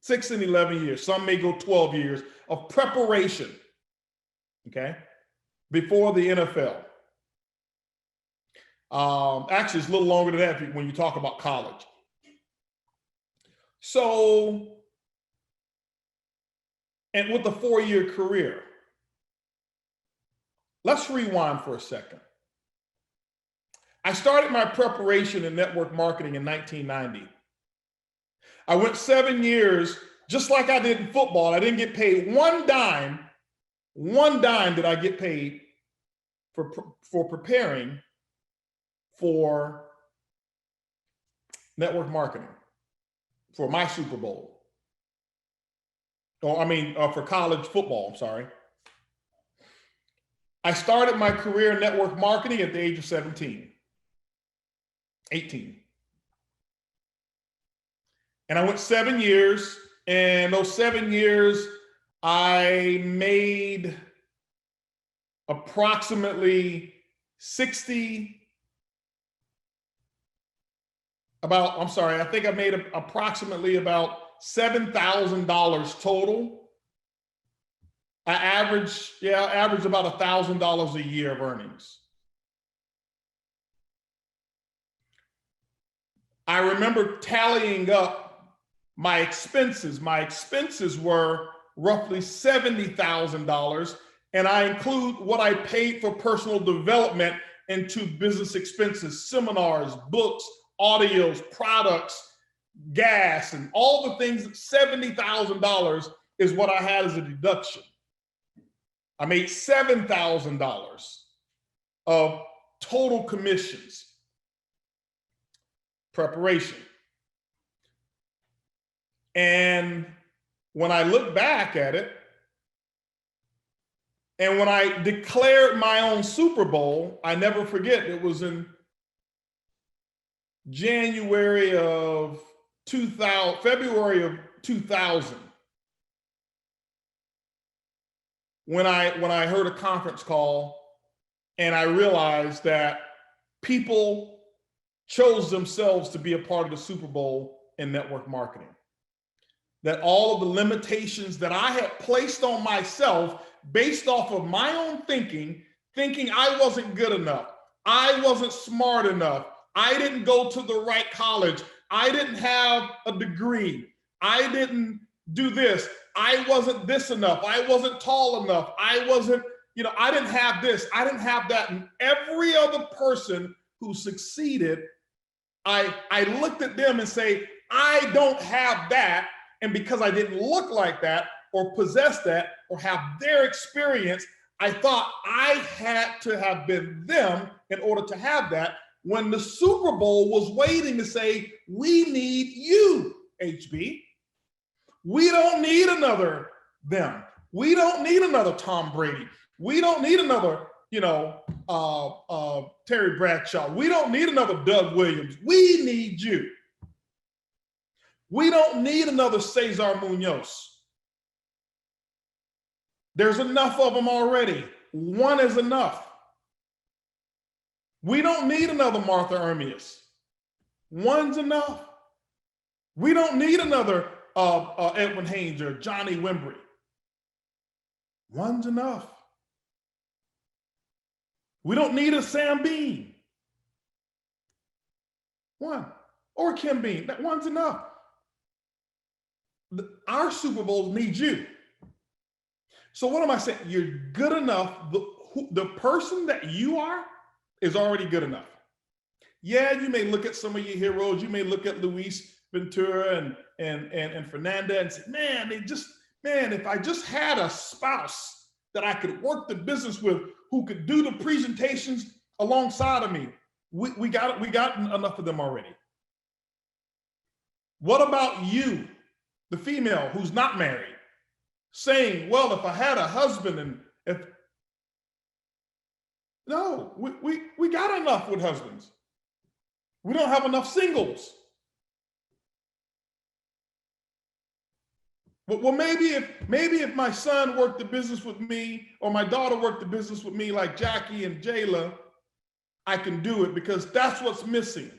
6 and 11 years. Some may go 12 years of preparation, okay, before the NFL. Actually, it's a little longer than that when you talk about college. So, and with a 4-year career, let's rewind for a second. I started my preparation in network marketing in 1990. I went 7 years, just like I did in football. I didn't get paid one dime did I get paid for preparing for network marketing, for my Super Bowl. For college football, I'm sorry. I started my career in network marketing at the age of 18. And I went 7 years, and those 7 years, I made approximately I think I made approximately about $7,000 total. I averaged about $1,000 a year of earnings. I remember tallying up my expenses. My expenses were roughly $70,000, and I include what I paid for personal development into business expenses, seminars, books, audios, products, gas, and all the things. $70,000 is what I had as a deduction. I made $7,000 of total commissions. Preparation. And when I look back at it, and when I declared my own Super Bowl, I never forget, it was in February of 2000, when I heard a conference call and I realized that people chose themselves to be a part of the Super Bowl in network marketing. That all of the limitations that I had placed on myself based off of my own thinking I wasn't good enough, I wasn't smart enough, I didn't go to the right college, I didn't have a degree, I didn't do this, I wasn't this enough, I wasn't tall enough, I wasn't, I didn't have this, I didn't have that. And every other person who succeeded, I looked at them and say, I don't have that. And because I didn't look like that or possess that or have their experience, I thought I had to have been them in order to have that, when the Super Bowl was waiting to say, we need you, HB. We don't need another them. We don't need another Tom Brady. We don't need another, Terry Bradshaw. We don't need another Doug Williams. We need you. We don't need another Cesar Munoz. There's enough of them already. One is enough. We don't need another Martha Ermias. One's enough. We don't need another Edwin Haynes or Johnny Wimbrey. One's enough. We don't need a Sam Bean. One. Or Kim Bean. That one's enough. Our Super Bowls need you. So what am I saying? You're good enough. The person that you are is already good enough. Yeah, you may look at some of your heroes. You may look at Luis Ventura and Fernanda and say, man, if I just had a spouse that I could work the business with who could do the presentations alongside of me, we got enough of them already. What about you, the female who's not married, saying, well, if I had a husband and if, no, we got enough with husbands. We don't have enough singles. Well, maybe if my son worked the business with me or my daughter worked the business with me like Jackie and Jayla, I can do it because that's what's missing.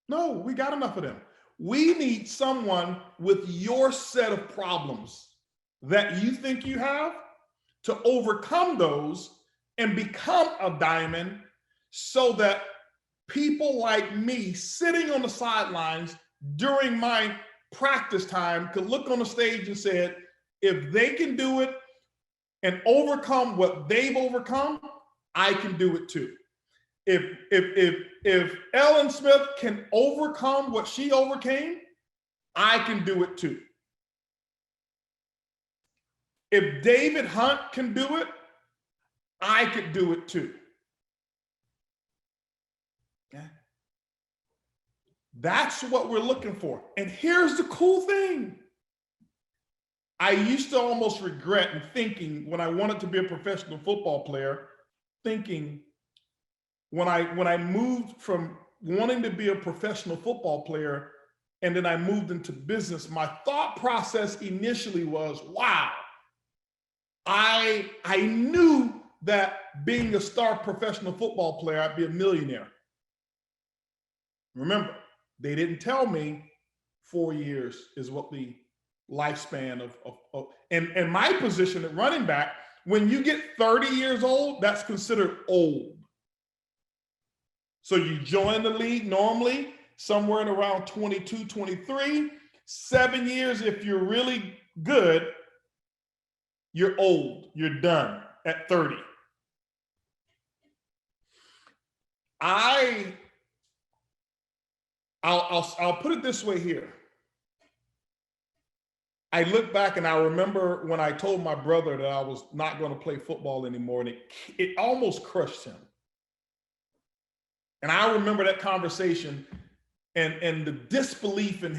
No, we got enough of them. We need someone with your set of problems that you think you have to overcome those and become a diamond so that people like me sitting on the sidelines during my practice time could look on the stage and say, if they can do it and overcome what they've overcome, I can do it too. If Ellen Smith can overcome what she overcame, I can do it too. If David Hunt can do it, I could do it too. Okay? That's what we're looking for. And here's the cool thing. I used to almost regret and thinking when I wanted to be a professional football player, thinking when I moved from wanting to be a professional football player and then I moved into business, my thought process initially was, wow, I knew that being a star professional football player, I'd be a millionaire. Remember, they didn't tell me 4 years is what the lifespan of and my position at running back, when you get 30 years old, that's considered old. So you join the league normally somewhere in around 22, 23, 7 years. If you're really good, you're old, you're done at 30. I'll put it this way here. I look back and I remember when I told my brother that I was not going to play football anymore, and it almost crushed him. And I remember that conversation and the disbelief in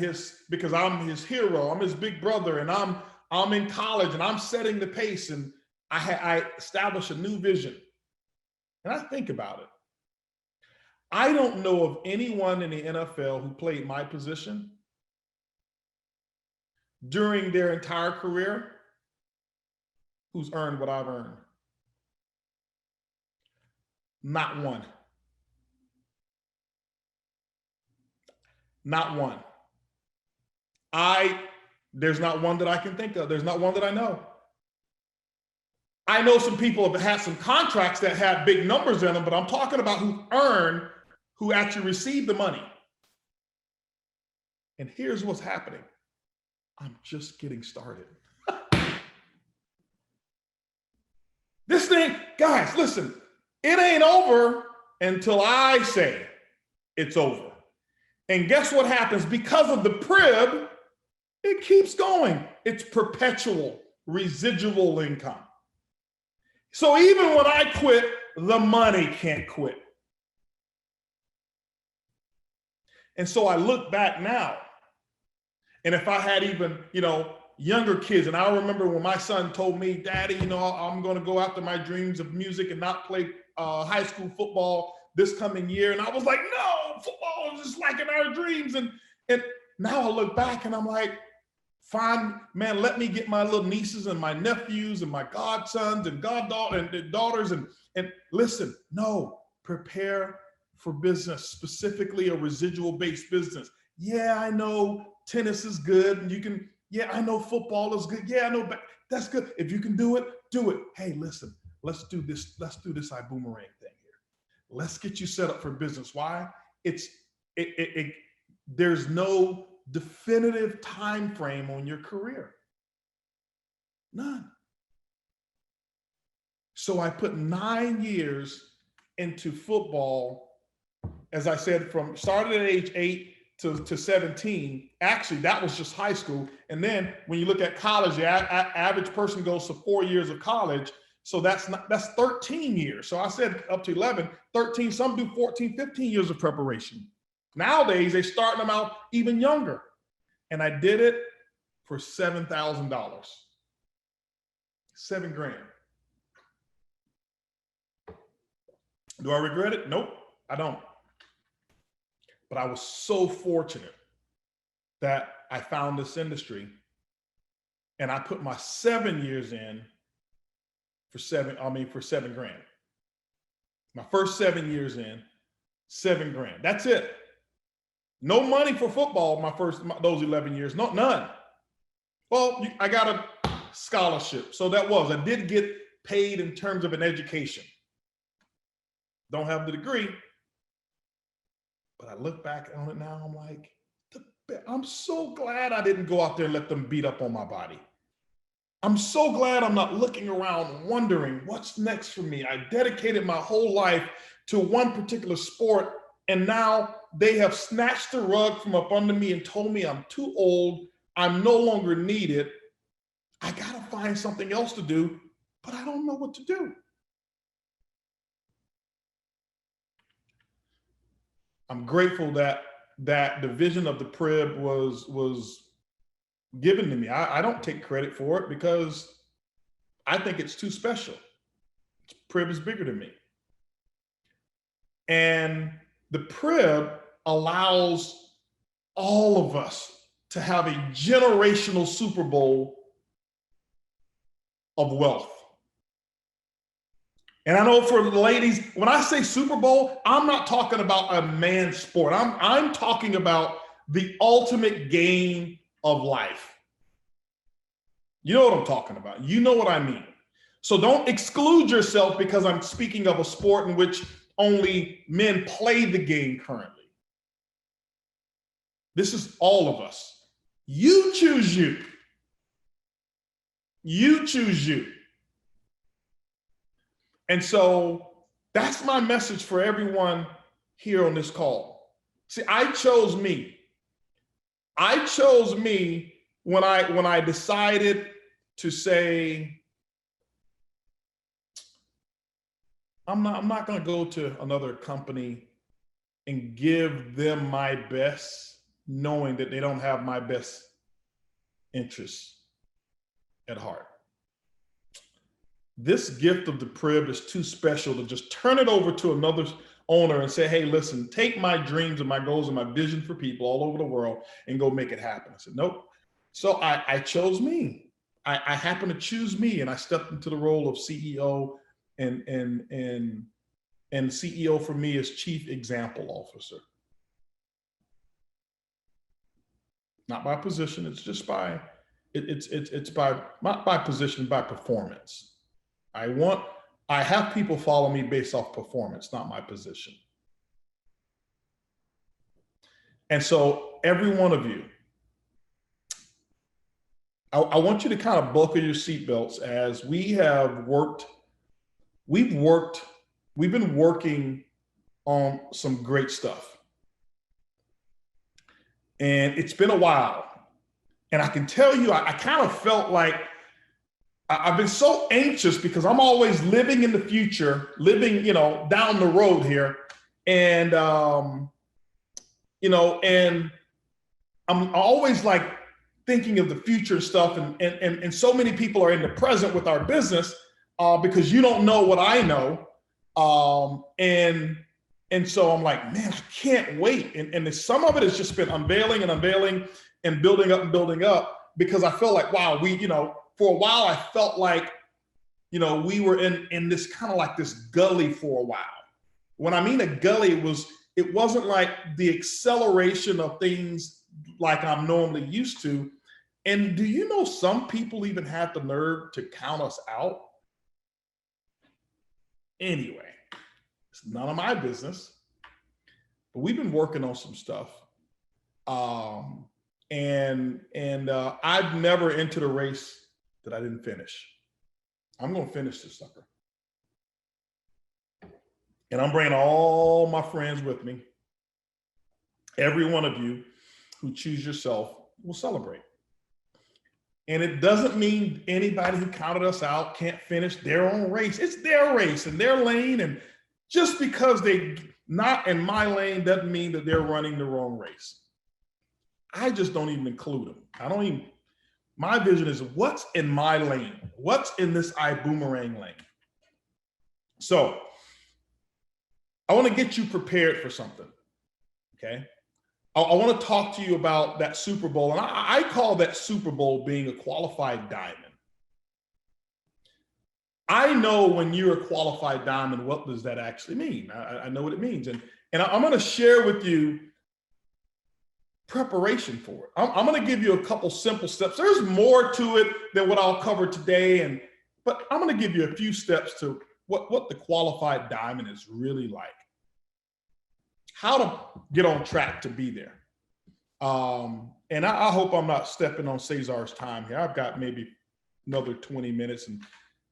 because I'm his hero, I'm his big brother, and I'm in college and I'm setting the pace, and I established a new vision. And I think about it. I don't know of anyone in the NFL who played my position during their entire career who's earned what I've earned. Not one. Not one. There's not one that I can think of. There's not one that I know. I know some people have had some contracts that had big numbers in them, but I'm talking about who actually received the money. And here's what's happening. I'm just getting started. This thing, guys, listen, it ain't over until I say it's over. And guess what happens? Because of the PRIB, it keeps going. It's perpetual residual income. So even when I quit, the money can't quit. And so I look back now, and if I had even, younger kids, and I remember when my son told me, Daddy, I'm going to go after my dreams of music and not play high school football this coming year. And I was like, no, football is just like in our dreams. And now I look back and I'm like, fine, man, let me get my little nieces and my nephews and my godsons and daughters and listen, no, prepare for business, specifically a residual-based business. Yeah, I know tennis is good. And you can, yeah, I know football is good. Yeah, I know that's good. If you can do it, do it. Hey, listen, let's do this. Let's do this Ibüümerang thing here. Let's get you set up for business. Why? There's no definitive time frame on your career. None. So I put 9 years into football. As I said, from started at age 8 to 17. Actually, that was just high school. And then when you look at college, the average person goes to 4 years of college. So that's 13 years. So I said up to 11, 13, some do 14, 15 years of preparation. Nowadays, they're starting them out even younger. And I did it for $7,000. $7,000. Do I regret it? Nope, I don't. But I was so fortunate that I found this industry and I put my 7 years in for $7,000. My first 7 years in, $7,000. That's it. No money for football those 11 years, none. Well, I got a scholarship. So I did get paid in terms of an education. Don't have the degree, but I look back on it now, I'm like, I'm so glad I didn't go out there and let them beat up on my body. I'm so glad I'm not looking around wondering what's next for me. I dedicated my whole life to one particular sport, and now they have snatched the rug from up under me and told me I'm too old, I'm no longer needed. I gotta find something else to do, but I don't know what to do. I'm grateful that the vision of the PRIB was given to me. I don't take credit for it because I think it's too special. PRIB is bigger than me. And the PRIB allows all of us to have a generational Super Bowl of wealth. And I know for the ladies, when I say Super Bowl, I'm not talking about a man's sport. I'm talking about the ultimate game of life. You know what I'm talking about. You know what I mean. So don't exclude yourself because I'm speaking of a sport in which only men play the game currently. This is all of us. You choose you. You choose you. And so that's my message for everyone here on this call. See, I chose me. I chose me when I decided to say, I'm not going to go to another company and give them my best, knowing that they don't have my best interests at heart. This gift of the PRIB is too special to just turn it over to another owner and say, hey, listen, take my dreams and my goals and my vision for people all over the world and go make it happen. I said, nope. So I chose me. I happened to choose me, and I stepped into the role of CEO, and CEO for me is Chief Example Officer. Not by position, it's just by, it's by, not by position, by performance. I have people follow me based off performance, not my position. And so every one of you, I want you to kind of buckle your seatbelts as we've been working on some great stuff. And it's been a while. And I can tell you, I kind of felt like I've been so anxious because I'm always living in the future, living, down the road here. And, and I'm always like thinking of the future stuff. And so many people are in the present with our business because you don't know what I know. And so I'm like, man, I can't wait. And some of it has just been unveiling and building up because I feel like, wow, for a while, I felt like, we were in this kind of like this gully for a while. When I mean a gully, It wasn't like the acceleration of things like I'm normally used to. And do you know some people even had the nerve to count us out? Anyway, it's none of my business, but we've been working on some stuff. I've never entered a race that I didn't finish. I'm going to finish this sucker. And I'm bringing all my friends with me. Every one of you who choose yourself will celebrate. And it doesn't mean anybody who counted us out can't finish their own race. It's their race and their lane. And just because they're not in my lane doesn't mean that they're running the wrong race. I just don't even include them. My vision is what's in my lane? What's in this Ibüümerang lane? So I want to get you prepared for something, okay? I want to talk to you about that Super Bowl, and I call that Super Bowl being a qualified diamond. I know when you're a qualified diamond, what does that actually mean? I know what it means, and I'm going to share with you preparation for it. I'm going to give you a couple simple steps. There's more to it than what I'll cover today, but I'm going to give you a few steps to what the qualified diamond is really like. How to get on track to be there. And I hope I'm not stepping on Cesar's time here. I've got maybe another 20 minutes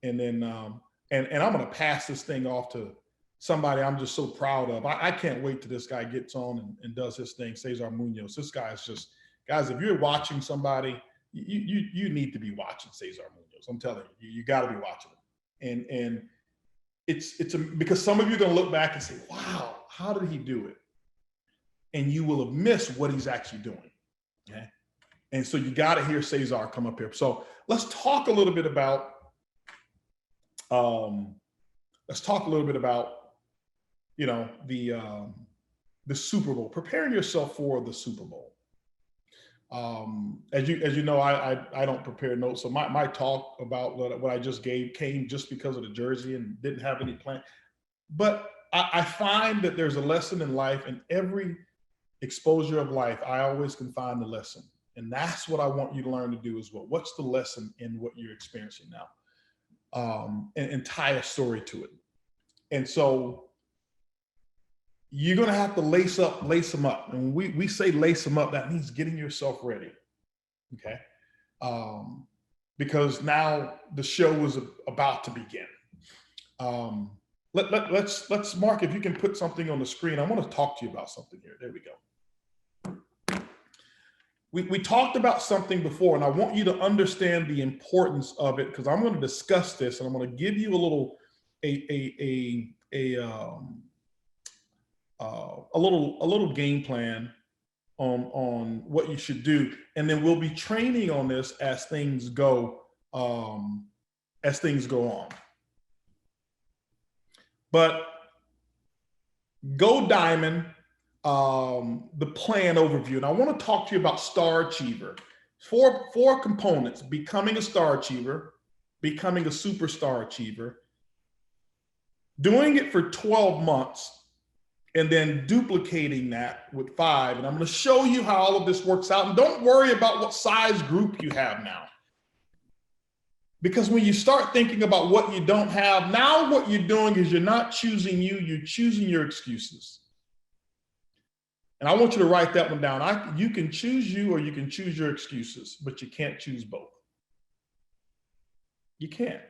and then I'm going to pass this thing off to somebody I'm just so proud of. I can't wait till this guy gets on and does his thing, Cesar Munoz. This guy is just, guys, if you're watching somebody, you need to be watching Cesar Munoz. I'm telling you got to be watching him. And because some of you are going to look back and say, wow, how did he do it? And you will have missed what he's actually doing. Okay. And so you got to hear Cesar come up here. So let's talk a little bit about, the Super Bowl, preparing yourself for the Super Bowl. As you know, I don't prepare notes. So my talk about what I just gave came just because of the jersey and didn't have any plan. But I find that there's a lesson in life, and every exposure of life, I always can find the lesson. And that's what I want you to learn to do as well. What's the lesson in what you're experiencing now? And tie a story to it. And so you're going to have to lace them up. And when we say lace them up, that means getting yourself ready. Okay. Because now the show is about to begin. Let's Mark, if you can put something on the screen. I want to talk to you about something here. There we go. We talked about something before, and I want you to understand the importance of it, because I'm going to discuss this, and I'm going to give you a little game plan on what you should do, and then we'll be training on this as things go on. But go diamond. The plan overview, and I want to talk to you about Star Achiever. Four components: becoming a Star Achiever, becoming a Superstar Achiever, doing it for 12 months, and then duplicating that with 5. And I'm going to show you how all of this works out. And don't worry about what size group you have now. Because when you start thinking about what you don't have, now what you're doing is you're not choosing you, you're choosing your excuses. And I want you to write that one down. You can choose you or you can choose your excuses, but you can't choose both. You can't.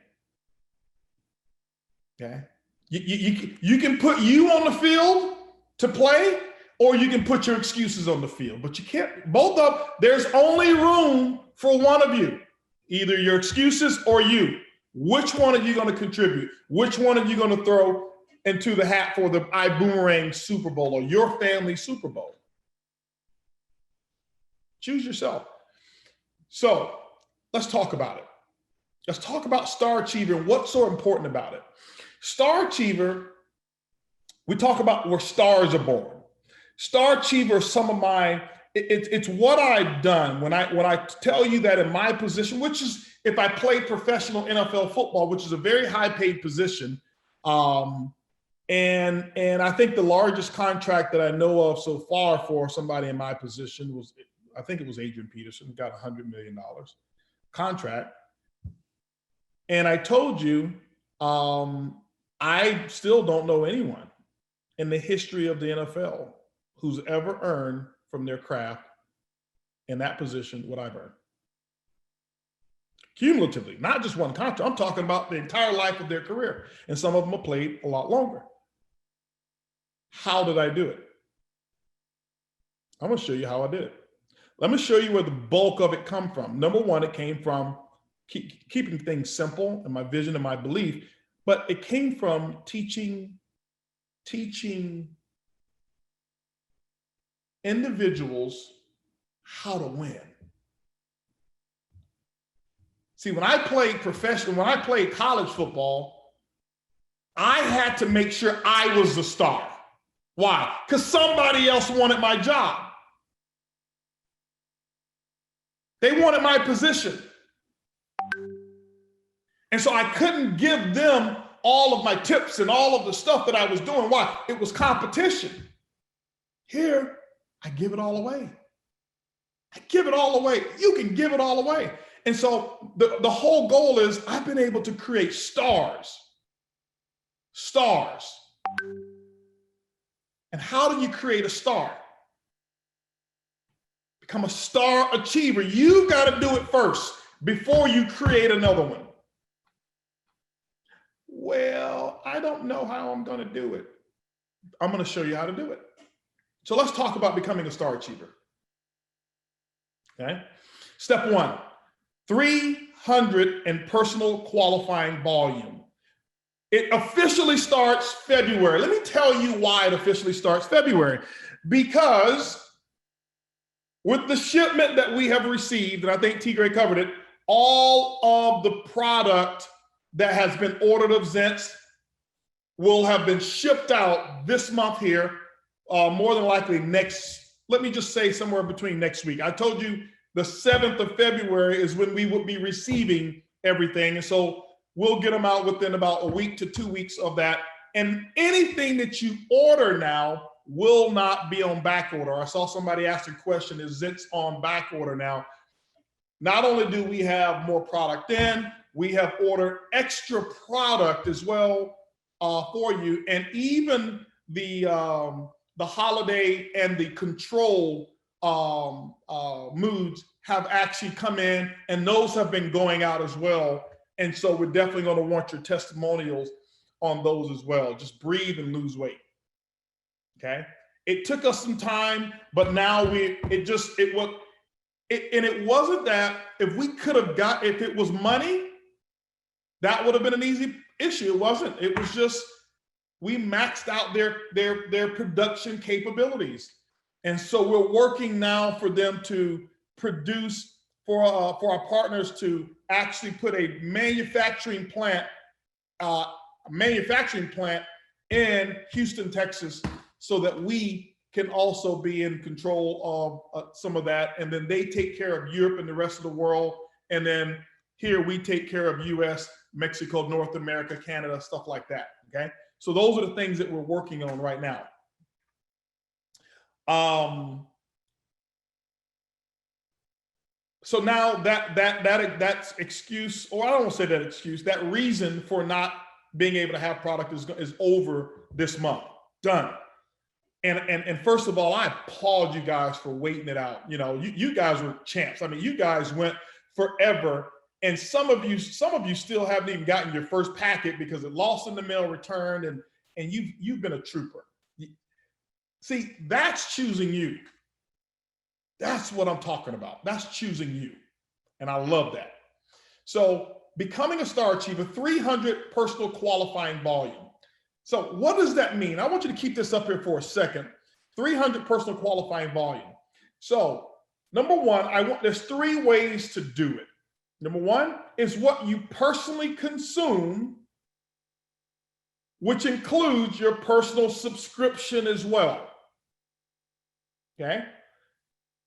Okay? You can put you on the field to play, or you can put your excuses on the field, but you can't, both of, there's only room for one of you, either your excuses or you. Which one are you going to contribute? Which one are you going to throw into the hat for the Ibüümerang Super Bowl or your family Super Bowl? Choose yourself. So let's talk about it. Let's talk about Star Achiever and what's so important about it. Star Achiever, we talk about where stars are born. Star Achiever is some of my, it's what I've done when I tell you that in my position, which is if I play professional NFL football, which is a very high paid position, And I think the largest contract that I know of so far for somebody in my position was, I think it was Adrian Peterson, got $100 million contract. And I told you, I still don't know anyone in the history of the NFL who's ever earned from their craft in that position what I've earned. Cumulatively, not just one contract. I'm talking about the entire life of their career. And some of them have played a lot longer. How did I do it? I'm going to show you how I did it. Let me show you where the bulk of it come from. Number one, it came from keeping things simple and my vision and my belief, but it came from teaching individuals how to win. See, when I played college football, I had to make sure I was the star. Why? Because somebody else wanted my job. They wanted my position. And so I couldn't give them all of my tips and all of the stuff that I was doing. Why? It was competition. Here, I give it all away. I give it all away. You can give it all away. And so the whole goal is I've been able to create stars. Stars. And how do you create a star? Become a star achiever. You got to do it first before you create another one. Well, I don't know how I'm going to do it. I'm going to show you how to do it. So let's talk about becoming a star achiever. Okay. Step one, 300 in personal qualifying volume. It officially starts February. Let me tell you why it officially starts February. Because with the shipment that we have received, and I think T. Gray covered it, all of the product that has been ordered of Zents will have been shipped out this month here, more than likely let me just say somewhere between next week. I told you the 7th of February is when we would be receiving everything. And so we'll get them out within about a week to 2 weeks of that. And anything that you order now will not be on back order. I saw somebody ask a question, is Zents on back order now? Not only do we have more product in, we have ordered extra product as well for you. And even the holiday and the control moods have actually come in, and those have been going out as well. And so we're definitely going to want your testimonials on those as well. Just breathe and lose weight. Okay. It took us some time, but now it wasn't that if it was money, that would have been an easy issue. It wasn't. It was just, we maxed out their production capabilities. And so we're working now for them to produce, for our partners to actually put a manufacturing plant in Houston, Texas, so that we can also be in control of some of that. And then they take care of Europe and the rest of the world. And then here we take care of US, Mexico, North America, Canada, stuff like that, okay? So those are the things that we're working on right now. So now that's excuse, or I don't want to say that excuse, that reason for not being able to have product is over this month, done. And first of all, I applaud you guys for waiting it out. You know, you guys were champs. I mean, you guys went forever. And some of you still haven't even gotten your first packet because it lost in the mail, returned, and you've been a trooper. See, that's choosing you. That's what I'm talking about. That's choosing you. And I love that. So becoming a star achiever, 300 personal qualifying volume. So what does that mean? I want you to keep this up here for a second. 300 personal qualifying volume. So number one, there's 3 ways to do it. Number one is what you personally consume, which includes your personal subscription as well. Okay?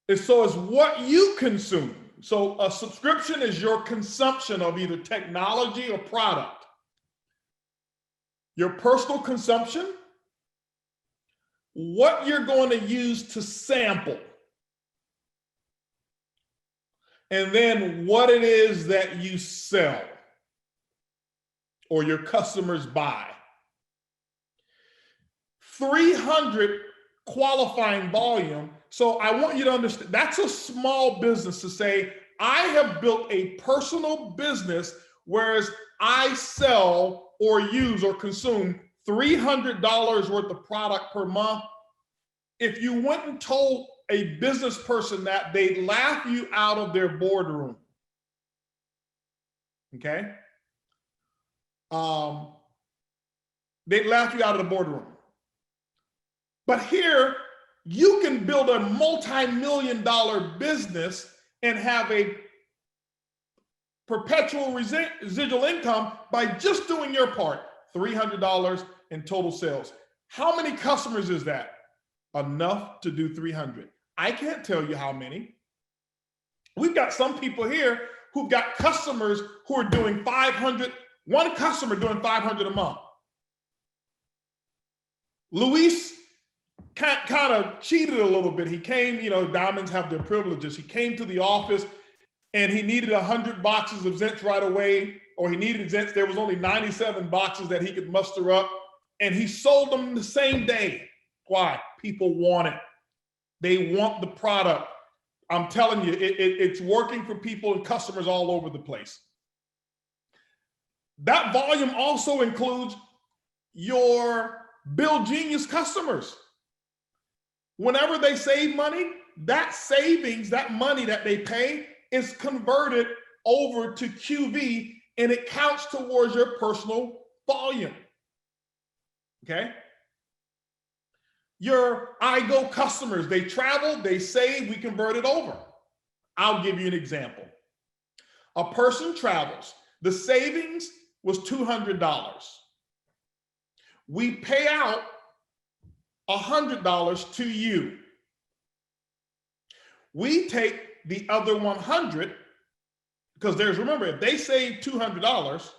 And so it's what you consume. So a subscription is your consumption of either technology or product. your personal consumption, what you're going to use to sample, and then what it is that you sell or your customers buy. 300 qualifying volume. So I want you to understand, that's a small business to say, I have built a personal business, whereas I sell or use or consume $300 worth of product per month. If you went and told a business person that, they'd laugh you out of their boardroom. Okay? They'd laugh you out of the boardroom. But here, you can build a multi-million-dollar business and have a perpetual residual income by just doing your part, $300 in total sales. How many customers is that? Enough to do 300. I can't tell you how many. We've got some people here who've got customers who are doing 500, one customer doing 500 a month. Luis kind of cheated a little bit. He came, diamonds have their privileges. He came to the office and he needed 100 boxes of Zents right away, or he needed Zents. There was only 97 boxes that he could muster up, and he sold them the same day. Why? People want it. They want the product. I'm telling you, it's working for people and customers all over the place. That volume also includes your Bill Genius customers. Whenever they save money, that savings, that money that they pay, is converted over to QV, and it counts towards your personal volume. Okay? Your I-Go customers, they travel, they save, we convert it over. I'll give you an example. A person travels, the savings was $200. We pay out $100 to you. We take the other 100, because remember, if they save $200,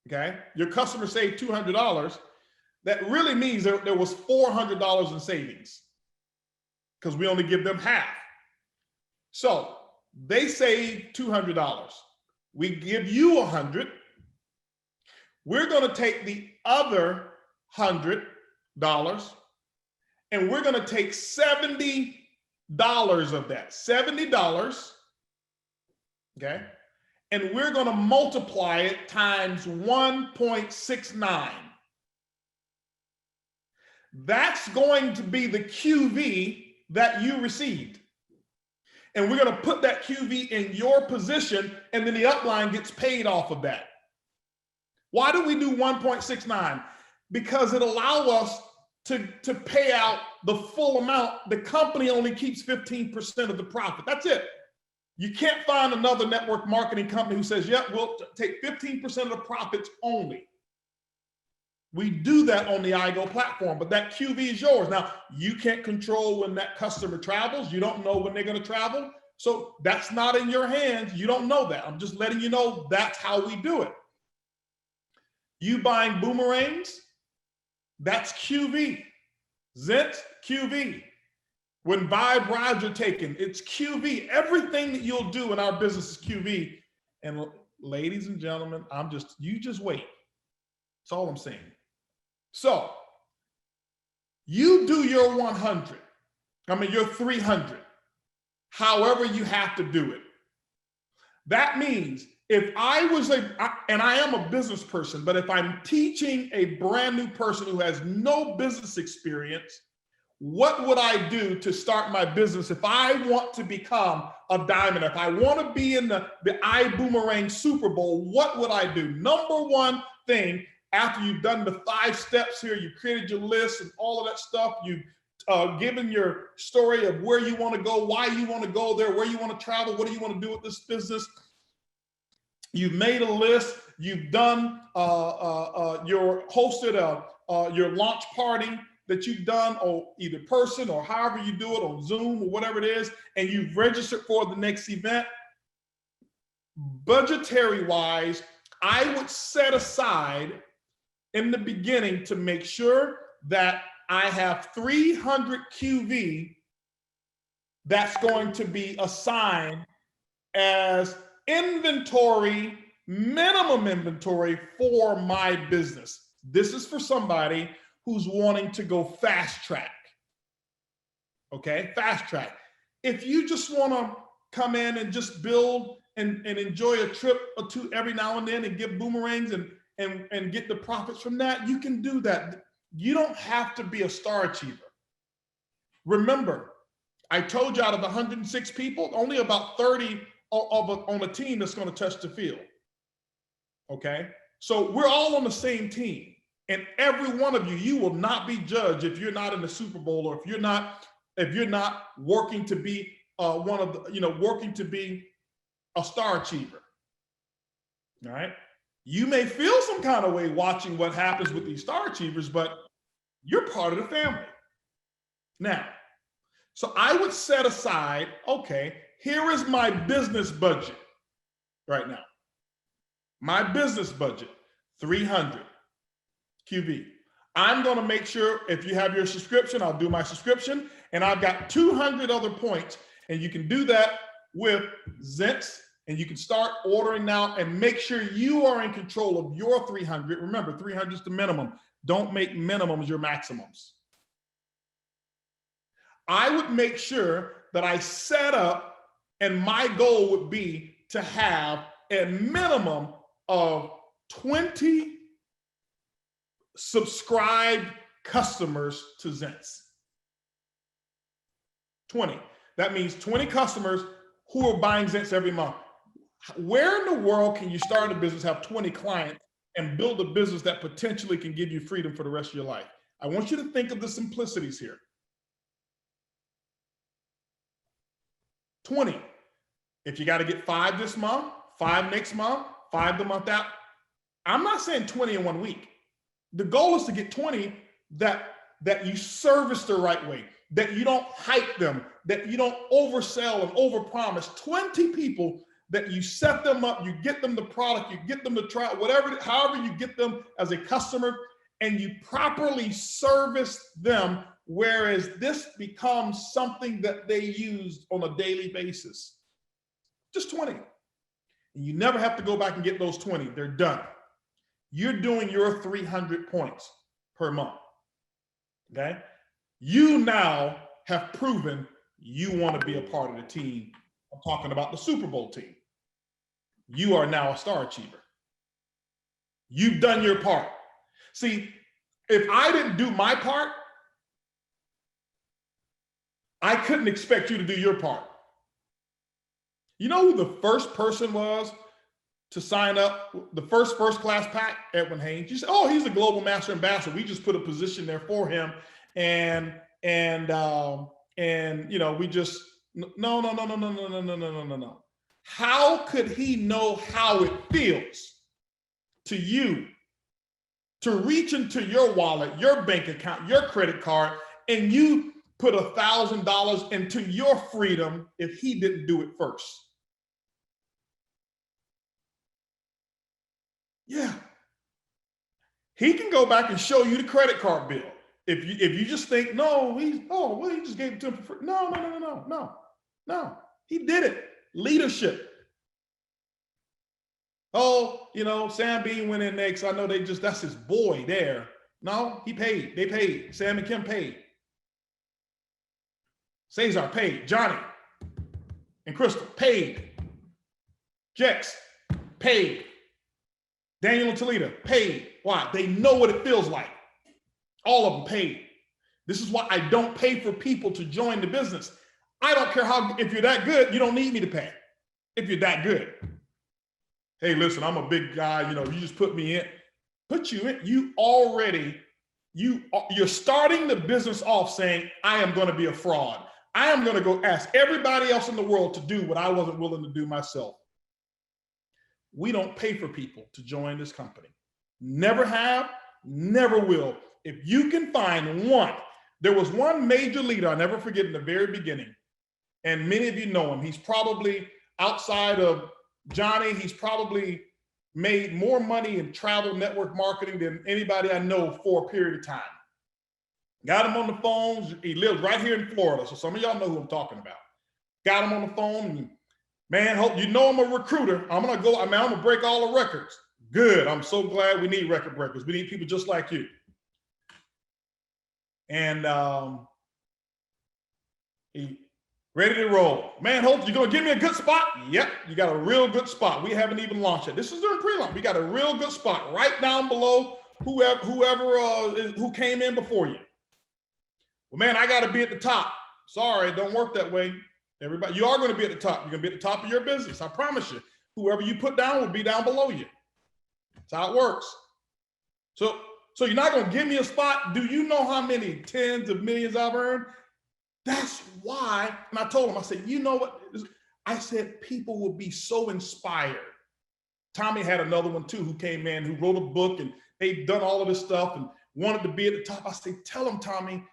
okay, your customer saved $200, that really means there was $400 in savings, because we only give them half. So they save $200. We give you $100. We're going to take the other $100, and we're going to take $70 of that, $70, okay? And we're going to multiply it times 1.69. That's going to be the QV that you received. And we're going to put that QV in your position, and then the upline gets paid off of that. Why do we do 1.69? Because it allows us to pay out the full amount. The company only keeps 15% of the profit. That's it. You can't find another network marketing company who says, yep, we'll take 15% of the profits only. We do that on the I-Go platform, but that QV is yours. Now, you can't control when that customer travels. You don't know when they're going to travel. So that's not in your hands. You don't know that. I'm just letting you know that's how we do it. You buying boomerangs, that's QV. Zent, QV. When Vibe rides are taken, it's QV. Everything that you'll do in our business is QV. And ladies and gentlemen, you just wait. That's all I'm saying. So you do your 100, your 300, however you have to do it. That means if I was and I am a business person, but if I'm teaching a brand new person who has no business experience, what would I do to start my business if I want to become a diamond? If I want to be in the Ibüümerang Super Bowl, what would I do? Number one thing, after you've done the 5 steps here, you've created your list and all of that stuff, you've given your story of where you want to go, why you want to go there, where you want to travel, what do you want to do with this business. You've made a list, you've done your launch party that you've done, or either person or however you do it on Zoom or whatever it is, and you've registered for the next event. Budgetary wise, I would set aside in the beginning to make sure that I have 300 QV that's going to be assigned as inventory, minimum inventory for my business. This is for somebody who's wanting to go fast track. Okay, fast track. If you just want to come in and just build and enjoy a trip or two every now and then and get boomerangs and get the profits from that, you can do that. You don't have to be a star achiever. Remember, I told you out of 106 people, only about 30 on a team that's going to touch the field. Okay, so we're all on the same team, and every one of you, you will not be judged if you're not in the Super Bowl or if you're not working to be working to be a star achiever. All right, you may feel some kind of way watching what happens with these star achievers, but you're part of the family. Now, so I would set aside, okay, here is my business budget right now. My business budget, 300 QV. I'm going to make sure if you have your subscription, I'll do my subscription, and I've got 200 other points, and you can do that with Zents, and you can start ordering now and make sure you are in control of your 300. Remember, 300 is the minimum. Don't make minimums your maximums. I would make sure that I set up, and my goal would be to have a minimum of 20 subscribed customers to Zents. 20. That means 20 customers who are buying Zents every month. Where in the world can you start a business, have 20 clients, and build a business that potentially can give you freedom for the rest of your life? I want you to think of the simplicities here. 20. If you got to get 5 this month, 5 next month, 5 the month out, I'm not saying 20 in 1 week. The goal is to get 20 that you service the right way, that you don't hype them, that you don't oversell and overpromise. 20 people that you set them up, you get them the product, you get them to try, whatever, however you get them as a customer, and you properly service them, whereas this becomes something that they use on a daily basis. Just 20. And you never have to go back and get those 20. They're done. You're doing your 300 points per month. Okay? You now have proven you want to be a part of the team. I'm talking about the Super Bowl team. You are now a star achiever. You've done your part. See, if I didn't do my part, I couldn't expect you to do your part. You know who the first person was to sign up, the first class pack? Edwin Haynes. You said, oh, he's a global master ambassador. We just put a position there for him. And you know, we just, no. How could he know how it feels to you to reach into your wallet, your bank account, your credit card, and you put $1,000 into your freedom if he didn't do it first? Yeah. He can go back and show you the credit card bill. If you just think, no, he just gave it to him for free. No. He did it. Leadership. Oh, you know, Sam Bean went in next. I know that's his boy there. No, he paid. They paid. Sam and Kim paid. Cesar paid. Johnny and Crystal paid. Jex paid. Daniel and Talita paid. Why? They know what it feels like. All of them paid. This is why I don't pay for people to join the business. I don't care if you're that good, you don't need me to pay. If you're that good. Hey, listen, I'm a big guy, you know, you just put me in. Put you in, you're starting the business off saying, I am going to be a fraud. I am going to go ask everybody else in the world to do what I wasn't willing to do myself. We don't pay for people to join this company. Never have, never will. If you can find one, there was one major leader, I'll never forget, in the very beginning, and many of you know him. He's probably outside of Johnny, he's probably made more money in travel network marketing than anybody I know for a period of time. Got him on the phone. He lives right here in Florida, so some of y'all know who I'm talking about. Got him on the phone. And, man, hope you know I'm a recruiter. I'm gonna break all the records. Good. I'm so glad we need record breakers. We need people just like you. And he ready to roll. Man, Hope, you gonna give me a good spot? Yep, you got a real good spot. We haven't even launched it. This is during pre-launch. We got a real good spot right down below who came in before you. Well, man, I gotta be at the top. Sorry, it don't work that way. Everybody, you are gonna be at the top. You're gonna be at the top of your business. I promise you. Whoever you put down will be down below you. That's how it works. So you're not gonna give me a spot. Do you know how many tens of millions I've earned? That's why, and I told him, I said, you know what? I said, people will be so inspired. Tommy had another one too, who came in, who wrote a book, and they've done all of this stuff and wanted to be at the top. I said, tell him, Tommy,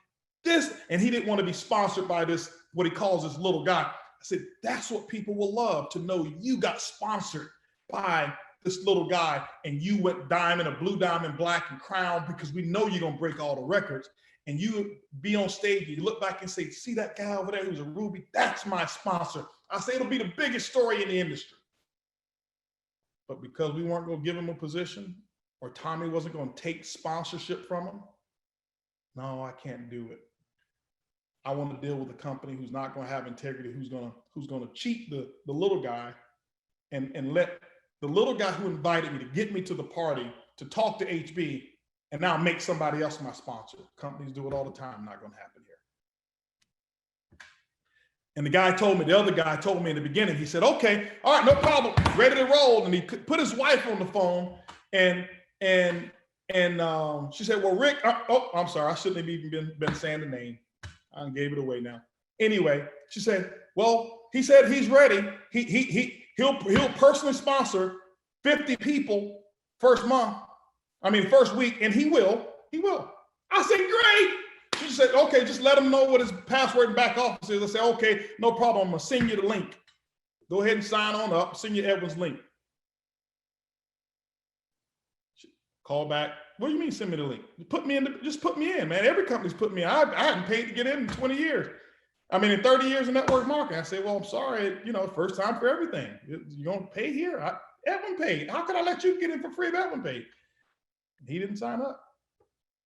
this, and he didn't want to be sponsored by this, what he calls this little guy. I said, that's what people will love, to know you got sponsored by this little guy and you went diamond, a blue diamond, black, and crown, because we know you're going to break all the records. And you be on stage, you look back and say, see that guy over there who's a Ruby? That's my sponsor. I say it'll be the biggest story in the industry. But because we weren't going to give him a position, or Tommy wasn't going to take sponsorship from him, no, I can't do it. I want to deal with a company who's not going to have integrity, who's going to cheat the little guy and let the little guy who invited me to get me to the party to talk to HB and now make somebody else my sponsor. Companies do it all the time. Not going to happen here. And the other guy told me in the beginning, he said, okay, all right, no problem, ready to roll. And he put his wife on the phone and she said, well, Rick, I'm sorry, I shouldn't have even been saying the name. I gave it away now. Anyway, she said, well, he said he's ready. He'll personally sponsor 50 people first week, and he will. I said, great. She said, okay, just let him know what his password and back office is. I said, okay, no problem. I'm gonna send you the link. Go ahead and sign on up. Send you Edwin's link. Call back. What do you mean send me the link? Just put me in, man. Every company's put me in. I hadn't paid to get in 20 years. In 30 years of network marketing. I said, well, I'm sorry, first time for everything. You're gonna pay here. Edwin paid. How could I let you get in for free if Edwin paid? He didn't sign up.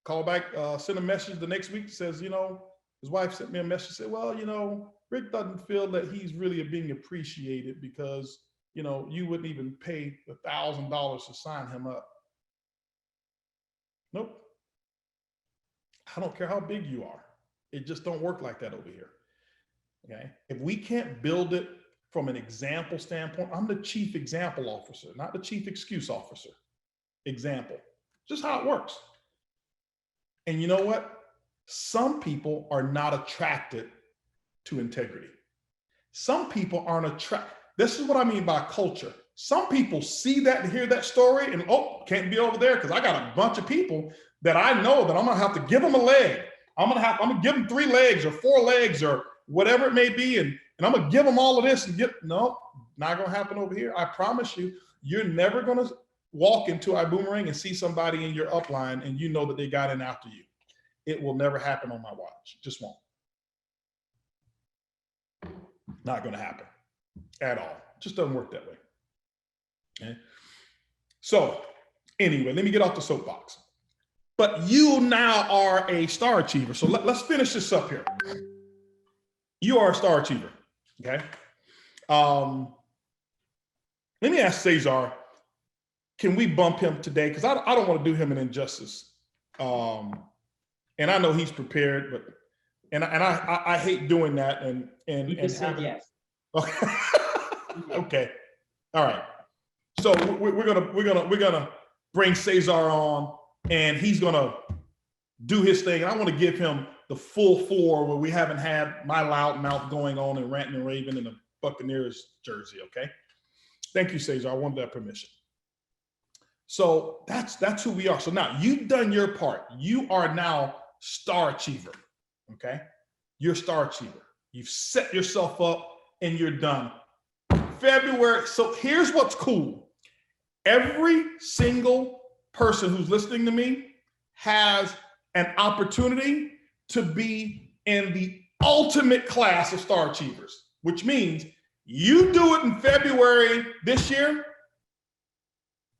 Call back, send a message the next week, says, his wife sent me a message, said, well, Rick doesn't feel that he's really being appreciated because, you wouldn't even pay $1,000 to sign him up. Nope. I don't care how big you are. It just don't work like that over here. Okay. If we can't build it from an example standpoint, I'm the chief example officer, not the chief excuse officer. Example, just how it works. And you know what? Some people are not attracted to integrity. Some people aren't attracted. This is what I mean by culture. Some people see that and hear that story and, can't be over there because I got a bunch of people that I know that I'm gonna have to give them a leg. I'm gonna give them 3 legs or 4 legs or whatever it may be, and I'm gonna give them all of this and no, not gonna happen over here. I promise you, you're never gonna walk into Ibüümerang and see somebody in your upline and you know that they got in after you. It will never happen on my watch. Just won't. Not gonna happen at all. Just doesn't work that way. Okay. So anyway, let me get off the soapbox. But you now are a star achiever. So let's finish this up here. You are a star achiever, okay? Let me ask Cesar, can we bump him today? Because I don't want to do him an injustice. And I know he's prepared, but I hate doing that. And said yes. Okay. Okay. All right. So we're gonna bring Cesar on, and he's gonna do his thing. And I want to give him the full floor where we haven't had my loud mouth going on and ranting and raving in the Buccaneers jersey. Okay. Thank you, Cesar. I wanted that permission. So that's who we are. So now you've done your part. You are now star achiever. Okay. You're star achiever. You've set yourself up and you're done. February. So here's what's cool. Every single person who's listening to me has an opportunity to be in the ultimate class of star achievers, which means you do it in February this year,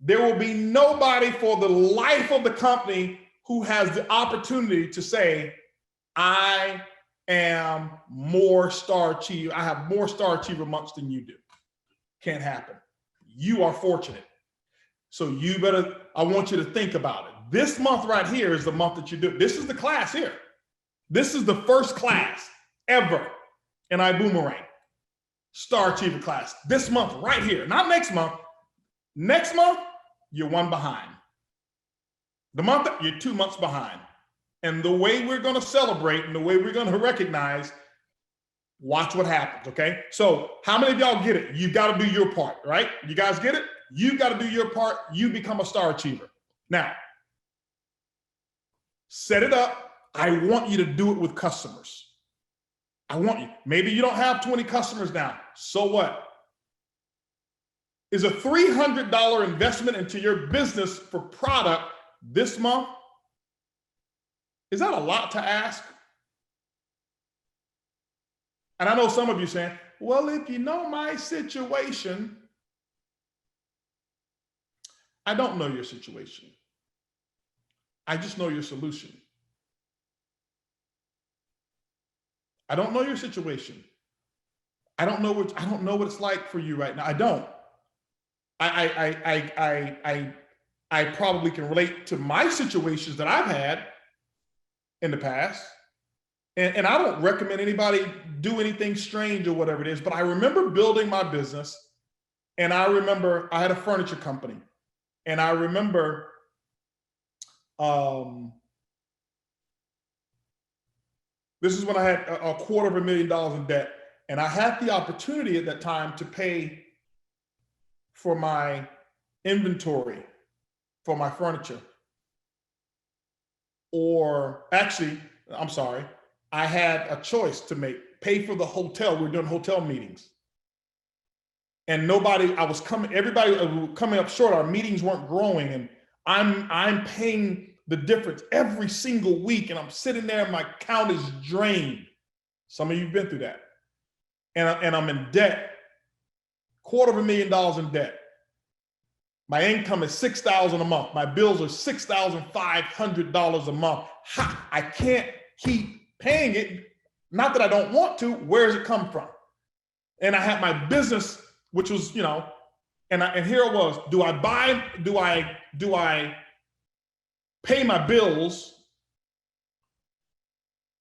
there will be nobody for the life of the company who has the opportunity to say, I am more star achiever. I have more star achiever months than you do. Can't happen. You are fortunate. So you better, I want you to think about it. This month right here is the month that you do. This is the class here. This is the first class ever in Ibüümerang. Star Achiever class. This month right here, not next month. Next month, you're one behind. The month that you're 2 months behind. And the way we're going to celebrate and the way we're going to recognize, watch what happens, okay? So how many of y'all get it? You got to do your part, right? You guys get it? You got to do your part. You become a star achiever. Now, set it up. I want you to do it with customers. I want you. Maybe you don't have 20 customers now. So what? Is a $300 investment into your business for product this month? Is that a lot to ask? And I know some of you saying, well, if you know my situation, I don't know your situation. I just know your solution. I don't know your situation. I don't know what it's like for you right now. I don't. I probably can relate to my situations that I've had in the past. And I don't recommend anybody do anything strange or whatever it is, but I remember building my business, and I remember I had a furniture company, and I remember this is when I had a $250,000 in debt, and I had the opportunity at that time to pay for my inventory for my furniture. Or actually, I'm sorry, I had a choice to make, pay for the hotel. We were doing hotel meetings. And everybody was coming up short. Our meetings weren't growing, and I'm paying the difference every single week, and I'm sitting there and my account is drained. Some of you have been through that. And I'm in debt, $250,000 in debt. My income is $6,000 a month. My bills are $6,500 a month. I can't keep paying it. Not that I don't want to. Where does it come from? And I had my business, which was, and here it was. Do I pay my bills,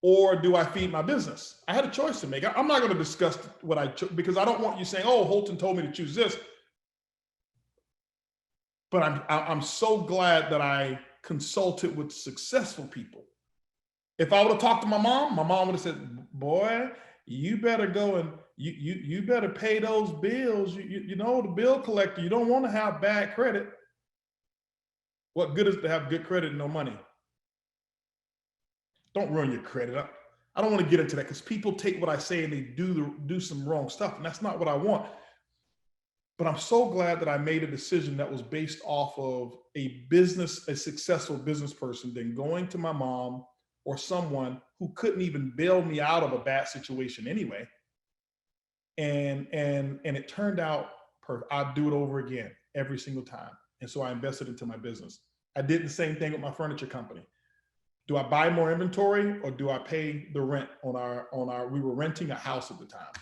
or do I feed my business? I had a choice to make. I'm not going to discuss what I took, because I don't want you saying, oh, Holton told me to choose this. But I'm so glad that I consulted with successful people. If I would have talked to my mom would have said, boy, you better go and you better pay those bills. You know, the bill collector, you don't want to have bad credit. What good is it to have good credit and no money? Don't ruin your credit up. I don't want to get into that, because people take what I say and they do some wrong stuff, and that's not what I want. But I'm so glad that I made a decision that was based off of a successful business person, than going to my mom or someone who couldn't even bail me out of a bad situation anyway. And it turned out perfect. I'd do it over again every single time. And so I invested into my business. I did the same thing with my furniture company. Do I buy more inventory, or do I pay the rent on our, we were renting a house at the time.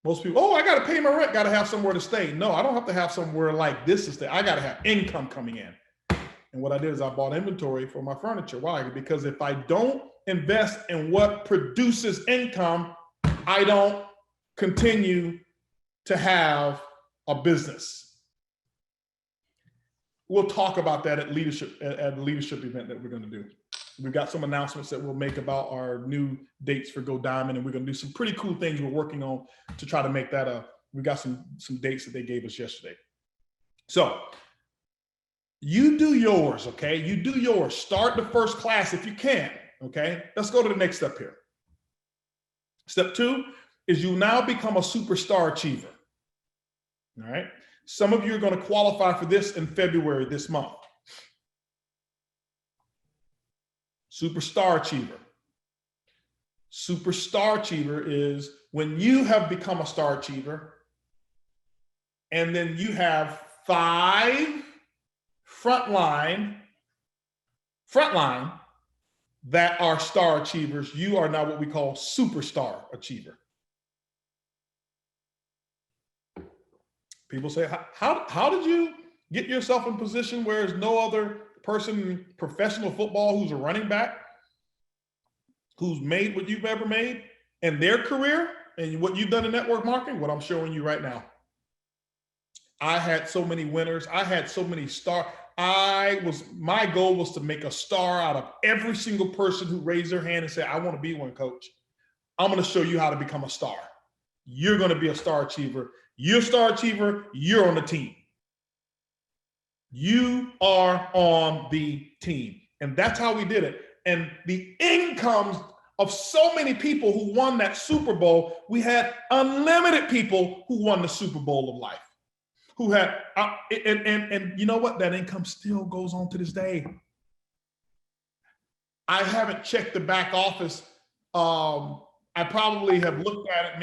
Most people, oh, I got to pay my rent, got to have somewhere to stay. No, I don't have to have somewhere like this to stay. I got to have income coming in. And what I did is I bought inventory for my furniture. Why? Because if I don't invest in what produces income, I don't continue to have a business. We'll talk about that at the leadership event that we're going to do. We've got some announcements that we'll make about our new dates for Go Diamond, and we're going to do some pretty cool things we're working on to try to make that we've got some dates that they gave us yesterday. So you do yours, okay? You do yours. Start the first class if you can, okay? Let's go to the next step here. Step 2 is you now become a superstar achiever. All right. Some of you are going to qualify for this in February this month. Superstar Achiever. Superstar Achiever is when you have become a star achiever and then you have 5 frontline that are star achievers. You are now what we call superstar achiever. People say, how did you get yourself in position where there's no other person in professional football who's a running back, who's made what you've ever made in their career and what you've done in network marketing? What I'm showing you right now. I had so many winners. I had so many stars. My goal was to make a star out of every single person who raised their hand and said, I want to be one, coach. I'm going to show you how to become a star. You're going to be a star achiever. You're a star achiever. You're on the team. You are on the team. And that's how we did it. And the incomes of so many people who won that Super Bowl, we had unlimited people who won the Super Bowl of life. Who had, and you know what? That income still goes on to this day. I haven't checked the back office. I probably have looked at it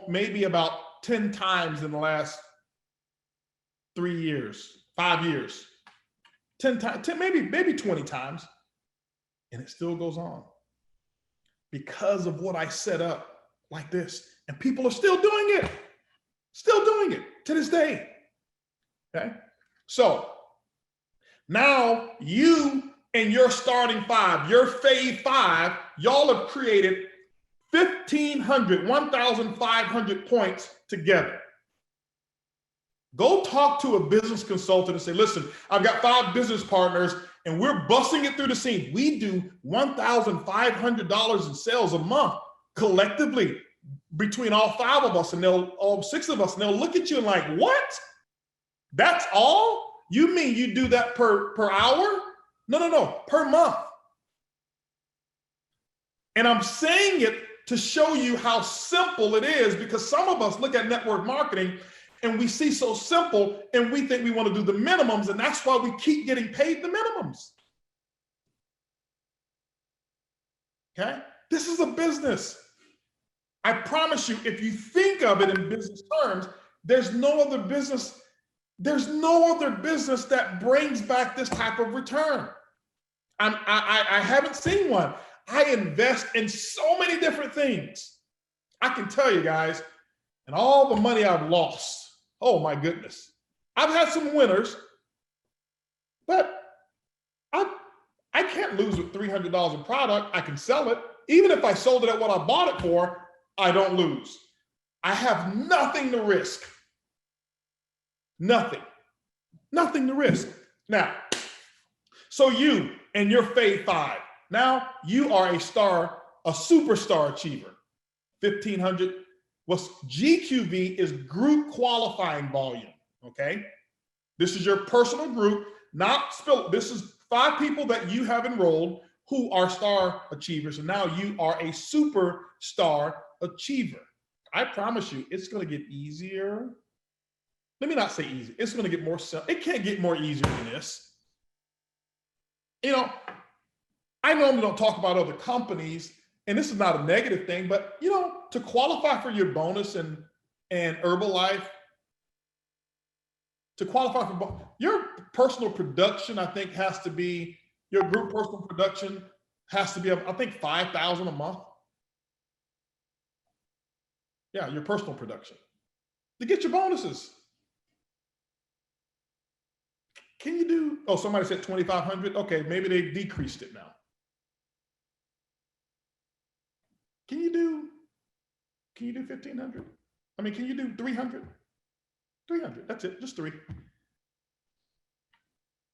maybe about 10 times in the last 3 years, 5 years, 10 times, maybe 20 times, and it still goes on because of what I set up like this, and people are still doing it to this day. Okay, so now you and your starting 5, your fave 5, y'all have created 1,500 points together. Go talk to a business consultant and say, listen, I've got 5 business partners and we're busting it through the seams. We do $1,500 in sales a month collectively between all 5 of us and all 6 of us, and they'll look at you and like, what? That's all? You mean you do that per hour? No, per month. And I'm saying it to show you how simple it is, because some of us look at network marketing and we see so simple and we think we want to do the minimums, and that's why we keep getting paid the minimums. Okay? This is a business. I promise you, if you think of it in business terms, there's no other business that brings back this type of return. I haven't seen one. I invest in so many different things. I can tell you guys, and all the money I've lost, oh my goodness. I've had some winners, but I can't lose with $300 in product. I can sell it. Even if I sold it at what I bought it for, I don't lose. I have nothing to risk. Nothing to risk. Now, so you and your fave 5, now you are a superstar achiever. 1,500. What's GQV is group qualifying volume, okay? This is your personal group, this is 5 people that you have enrolled who are star achievers, and now you are a superstar achiever. I promise you, it's gonna get easier. Let me not say easy. It's going to get more simple. It can't get more easier than this. You know, I normally don't talk about other companies, and this is not a negative thing, but you know, to qualify for your bonus and Herbalife, to qualify for your personal production, I think has to be, your group personal production has to be, I think, $5,000 a month. Yeah, your personal production to get your bonuses. Can you do, oh, somebody said 2,500. Okay, maybe they decreased it now. Can you do 1,500? I mean, can you do 300? 300, that's it, just 3.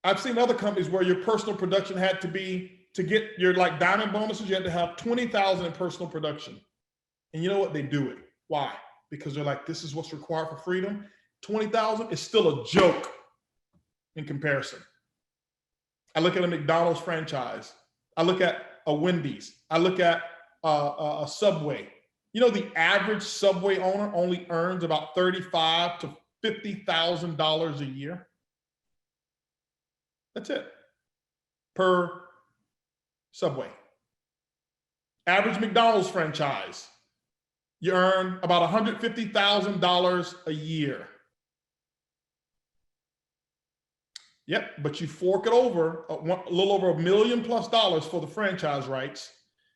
I've seen other companies where your personal production had to be, to get your like diamond bonuses, you had to have 20,000 in personal production. And you know what? They do it. Why? Because they're like, this is what's required for freedom. 20,000 is still a joke in comparison. I look at a McDonald's franchise. I look at a Wendy's. I look at a Subway. You know, the average Subway owner only earns about $35,000 $150,000 a year. That's it, per Subway. Average McDonald's franchise, you earn about $150,000 a year. Yep, but you fork it over a little over $1 million+ for the franchise rights,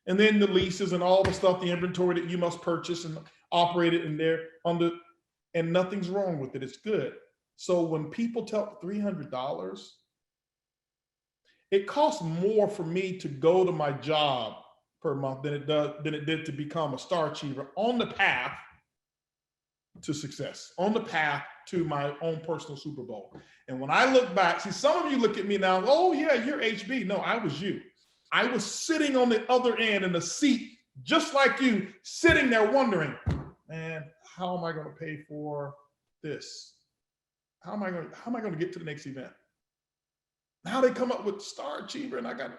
and then the leases and all the stuff, the inventory that you must purchase and operate it in there and nothing's wrong with it. It's good. So when people tell $300, it costs more for me to go to my job per month than it did to become a star achiever on the path to success, on the path to my own personal Super Bowl. And when I look back, see, some of you look at me now, oh yeah, you're HB. No, I was you. I was sitting on the other end in a seat, just like you, sitting there wondering, man, how am I going to pay for this? How am I going to get to the next event? Now they come up with Star Achiever, and I got it.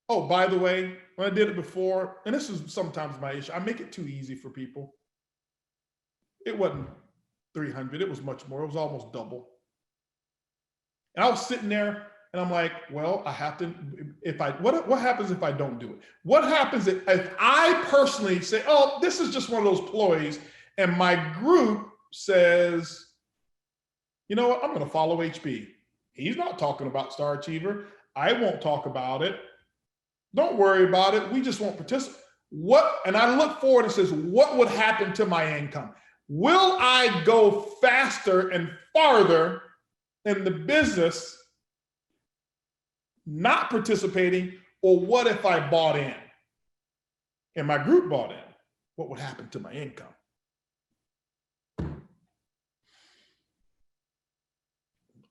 Oh, by the way, when I did it before, and this is sometimes my issue, I make it too easy for people. It wasn't 300, it was much more. It was almost double. And I was sitting there and I'm like, well, I have to, what happens if I don't do it? What happens if I personally say, oh, this is just one of those ploys, and my group says, you know what, I'm going to follow HB. He's not talking about Star Achiever. I won't talk about it. Don't worry about it. We just won't participate. And I look forward and says, what would happen to my income? Will I go faster and farther in the business not participating, or what if I bought in and my group bought in? What would happen to my income?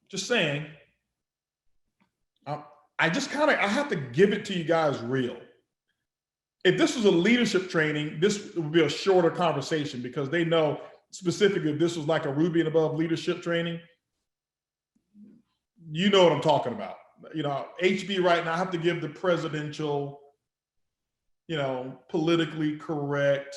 Just saying, I have to give it to you guys real. If this was a leadership training, this would be a shorter conversation, because they know specifically if this was like a Ruby and above leadership training, you know what I'm talking about. You know, HB right now, I have to give the presidential, politically correct,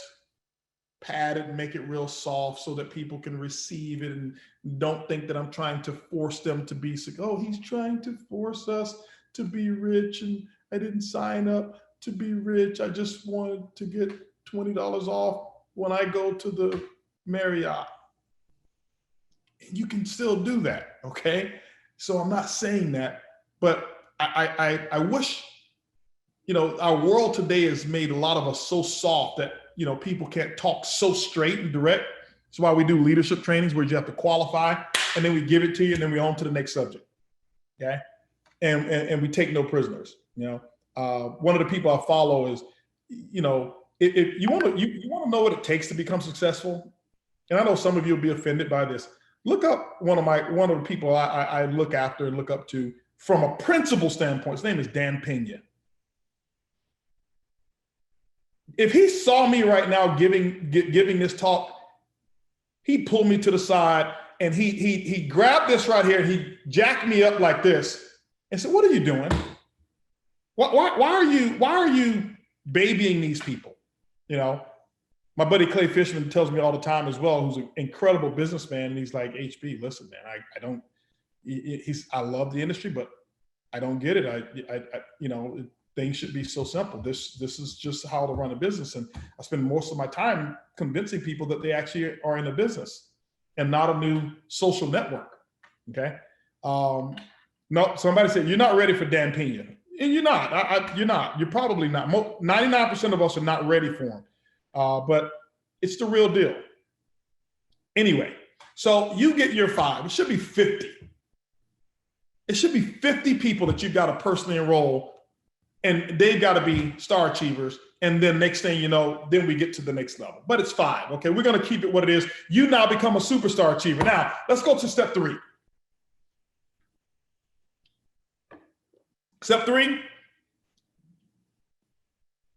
padded, make it real soft so that people can receive it and don't think that I'm trying to force them to be sick. Oh, he's trying to force us to be rich, and I didn't sign up to be rich. I just wanted to get $20 off when I go to the Marriott. And you can still do that, okay? So I'm not saying that, but I wish, our world today has made a lot of us so soft that, people can't talk so straight and direct. That's why we do leadership trainings where you have to qualify, and then we give it to you, and then we on to the next subject, okay? And we take no prisoners, One of the people I follow is, if you want to know what it takes to become successful, and I know some of you will be offended by this, look up one of the people I look after and look up to from a principal standpoint. His name is Dan Pena. If he saw me right now giving this talk, he'd pull me to the side and he grabbed this right here and he jacked me up like this and said, "What are you doing? Why are you babying these people?" My buddy Clay Fishman tells me all the time as well, who's an incredible businessman. And he's like, HB, listen, man, I love the industry, but I don't get it. Things should be so simple. This is just how to run a business. And I spend most of my time convincing people that they actually are in a business and not a new social network. Okay. No, somebody said, you're not ready for Dan Pena. And you're not. You're not. You're probably not. 99% of us are not ready for him. But it's the real deal. Anyway, so you get your 5. It should be 50. It should be 50 people that you've got to personally enroll, and they've got to be star achievers. And then next thing you know, then we get to the next level. But it's 5. Okay, we're going to keep it what it is. You now become a superstar achiever. Now, let's go to step 3. Step 3,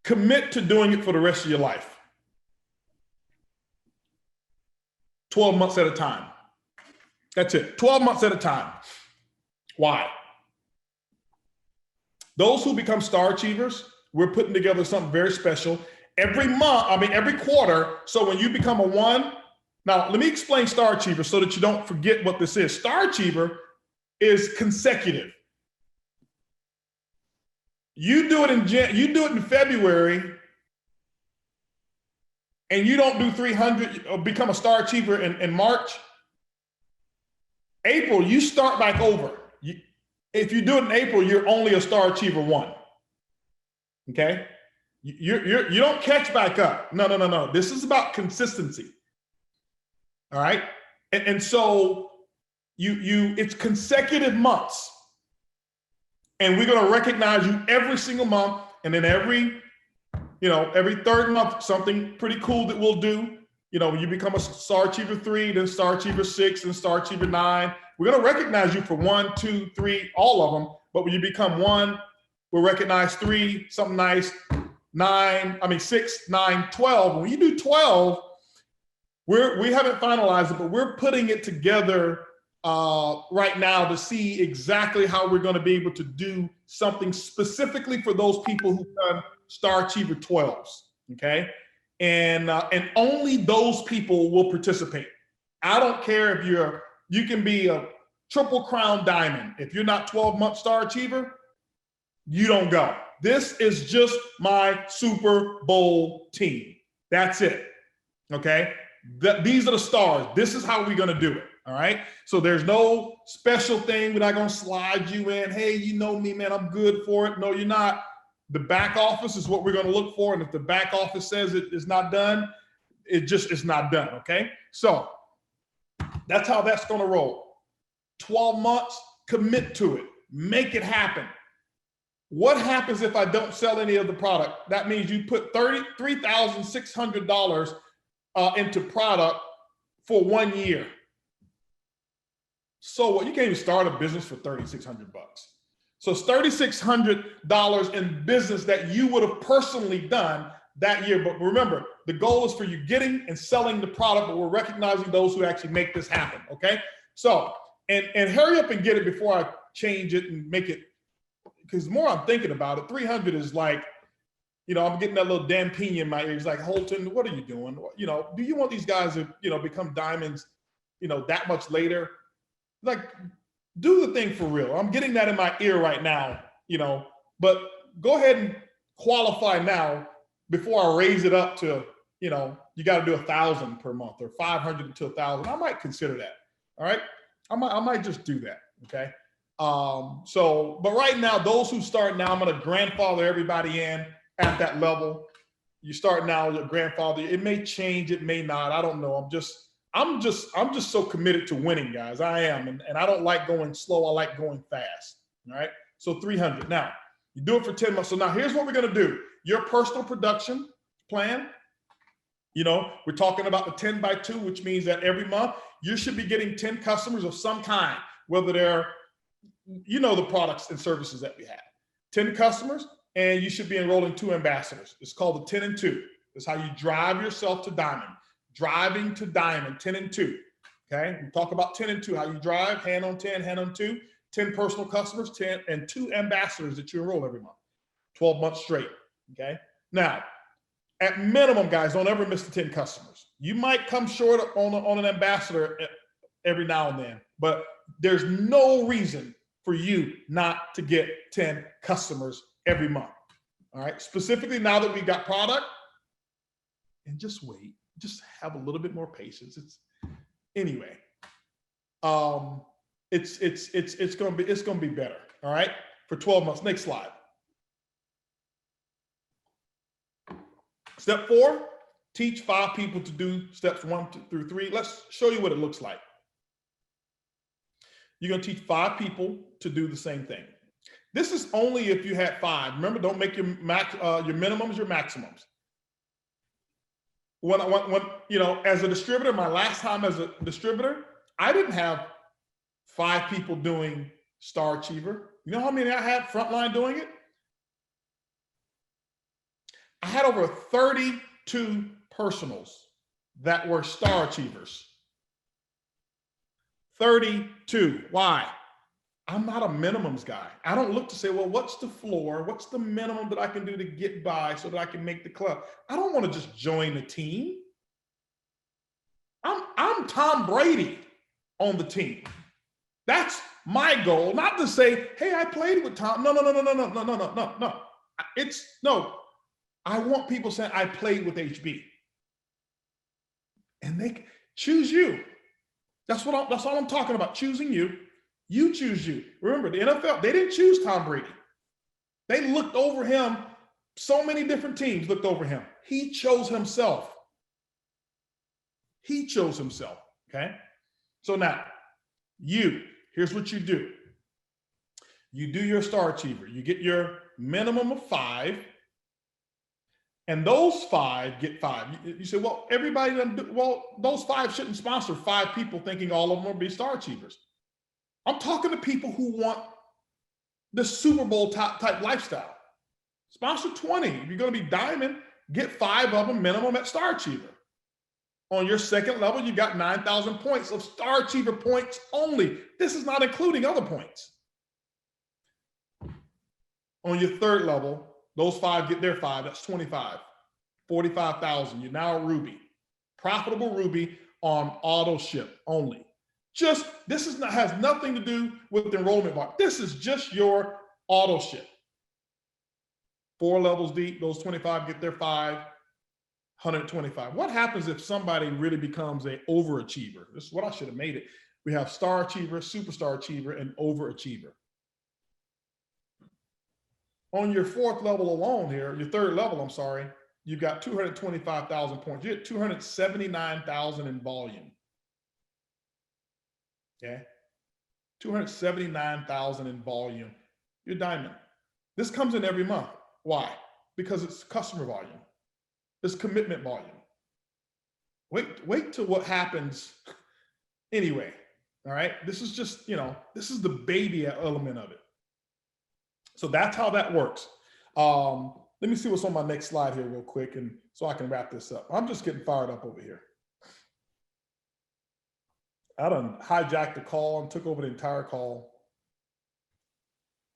commit to doing it for the rest of your life. 12 months at a time. That's it. 12 months at a time. Why? Those who become star achievers, we're putting together something very special every month, every quarter. So when you become a 1, Now, let me explain Star Achiever so that you don't forget what this is. Star Achiever is consecutive. You do it in February, and you don't do 300 or become a Star Achiever in March. April, you start back over. If you do it in April, you're only a Star Achiever 1. Okay? You don't catch back up. No. This is about consistency. All right? And so it's consecutive months. And we're going to recognize you every single month. And then every third month, something pretty cool that we'll do. When you become a Star Achiever 3, then Star Achiever 6, then Star Achiever 9. We're going to recognize you for 1, 2, 3, all of them. But when you become 1, we'll recognize 3, something nice, 6, 9, 12. When you do 12, we haven't finalized it, but we're putting it together right now to see exactly how we're going to be able to do something specifically for those people who've done Star Achiever 12s, okay? And only those people will participate. I don't care if you can be a Triple Crown Diamond. If you're not 12-month Star Achiever, you don't go. This is just my Super Bowl team. That's it, okay? These are the stars. This is how we're going to do it. All right. So there's no special thing. We're not going to slide you in. Hey, you know me, man. I'm good for it. No, you're not. The back office is what we're going to look for. And if the back office says it is not done, it's not done. Okay. So that's how that's going to roll. 12 months, commit to it. Make it happen. What happens if I don't sell any of the product? That means you put $33,600 into product for 1 year. So what? You can't even start a business for $3,600. So it's $3,600 in business that you would have personally done that year. But remember, the goal is for you getting and selling the product, but we're recognizing those who actually make this happen. Okay. So, and hurry up and get it before I change it and make it, because the more I'm thinking about it, 300 is like, I'm getting that little damn ping in my ear. He's like, Holton, what are you doing? Do you want these guys to, become diamonds, that much later? Like, do the thing for real. I'm getting that in my ear right now, but go ahead and qualify now before I raise it up to, you got to do 1,000 per month or 500 to 1,000. I might consider that. All right. I might just do that. Okay. But right now, those who start now, I'm going to grandfather everybody in at that level. You start now, your grandfather, it may change, it may not. I don't know. I'm just so committed to winning, guys. I am. And I don't like going slow. I like going fast. All right. So 300. Now you do it for 10 months. So now here's what we're going to do. Your personal production plan. We're talking about the 10 by 2, which means that every month you should be getting 10 customers of some kind, whether they're, the products and services that we have. 10 customers, and you should be enrolling 2 ambassadors. It's called the 10 and 2. It's how you drive yourself to diamond. Driving to diamond, 10 and 2. Okay, we talk about 10 and 2, how you drive, hand on 10, hand on 2, 10 personal customers, 10 and 2 ambassadors that you enroll every month, 12 months straight. Okay, now at minimum, guys, don't ever miss the 10 customers. You might come short on an ambassador every now and then, but there's no reason for you not to get 10 customers every month. All right, specifically now that we got product, and just wait. Just have a little bit more patience. It's gonna be better. All right, for 12 months. Next slide. Step 4: teach 5 people to do steps 1 through 3. Let's show you what it looks like. You're gonna teach 5 people to do the same thing. This is only if you had 5. Remember, don't make your minimums your maximums. When as a distributor, my last time as a distributor, I didn't have 5 people doing Star Achiever. You know how many I had frontline doing it? I had over 32 personals that were Star Achievers. 32. Why? I'm not a minimums guy. I don't look to say, well, what's the floor? What's the minimum that I can do to get by so that I can make the club? I don't want to just join the team. I'm Tom Brady on the team. That's my goal. Not to say, hey, I played with Tom. No. No. I want people saying I played with HB. And they choose you. That's all I'm talking about. Choosing you. You choose you. Remember, the NFL, they didn't choose Tom Brady. They looked over him. So many different teams looked over him. He chose himself. He chose himself. Okay. So now, here's what you do. You do your star achiever. You get your minimum of 5. And those 5 get 5. You say, well, everybody doesn't do, well, those 5 shouldn't sponsor 5 people thinking all of them will be star achievers. I'm talking to people who want the Super Bowl type lifestyle. Sponsor 20. If you're going to be diamond, get 5 of them minimum at star achiever. On your second level, you got 9,000 points of star achiever points only. This is not including other points. On your third level, those 5 get their 5. That's 25, 45,000. You're now a Ruby, profitable Ruby on auto ship only. Has nothing to do with the enrollment bar. This is just your auto ship. 4 levels deep, those 25 get their 5, 125. What happens if somebody really becomes an overachiever? This is what I should have made it. We have star achiever, superstar achiever, and overachiever. On your 4th level alone here, your 3rd level, I'm sorry, you've got 225,000 points. You get 279,000 in volume. Okay. 279,000 in volume. You're diamond. This comes in every month. Why? Because it's customer volume. It's commitment volume. Wait till what happens anyway. All right. This is just, this is the baby element of it. So that's how that works. Let me see what's on my next slide here real quick, and so I can wrap this up. I'm just getting fired up over here. I done hijacked the call and took over the entire call.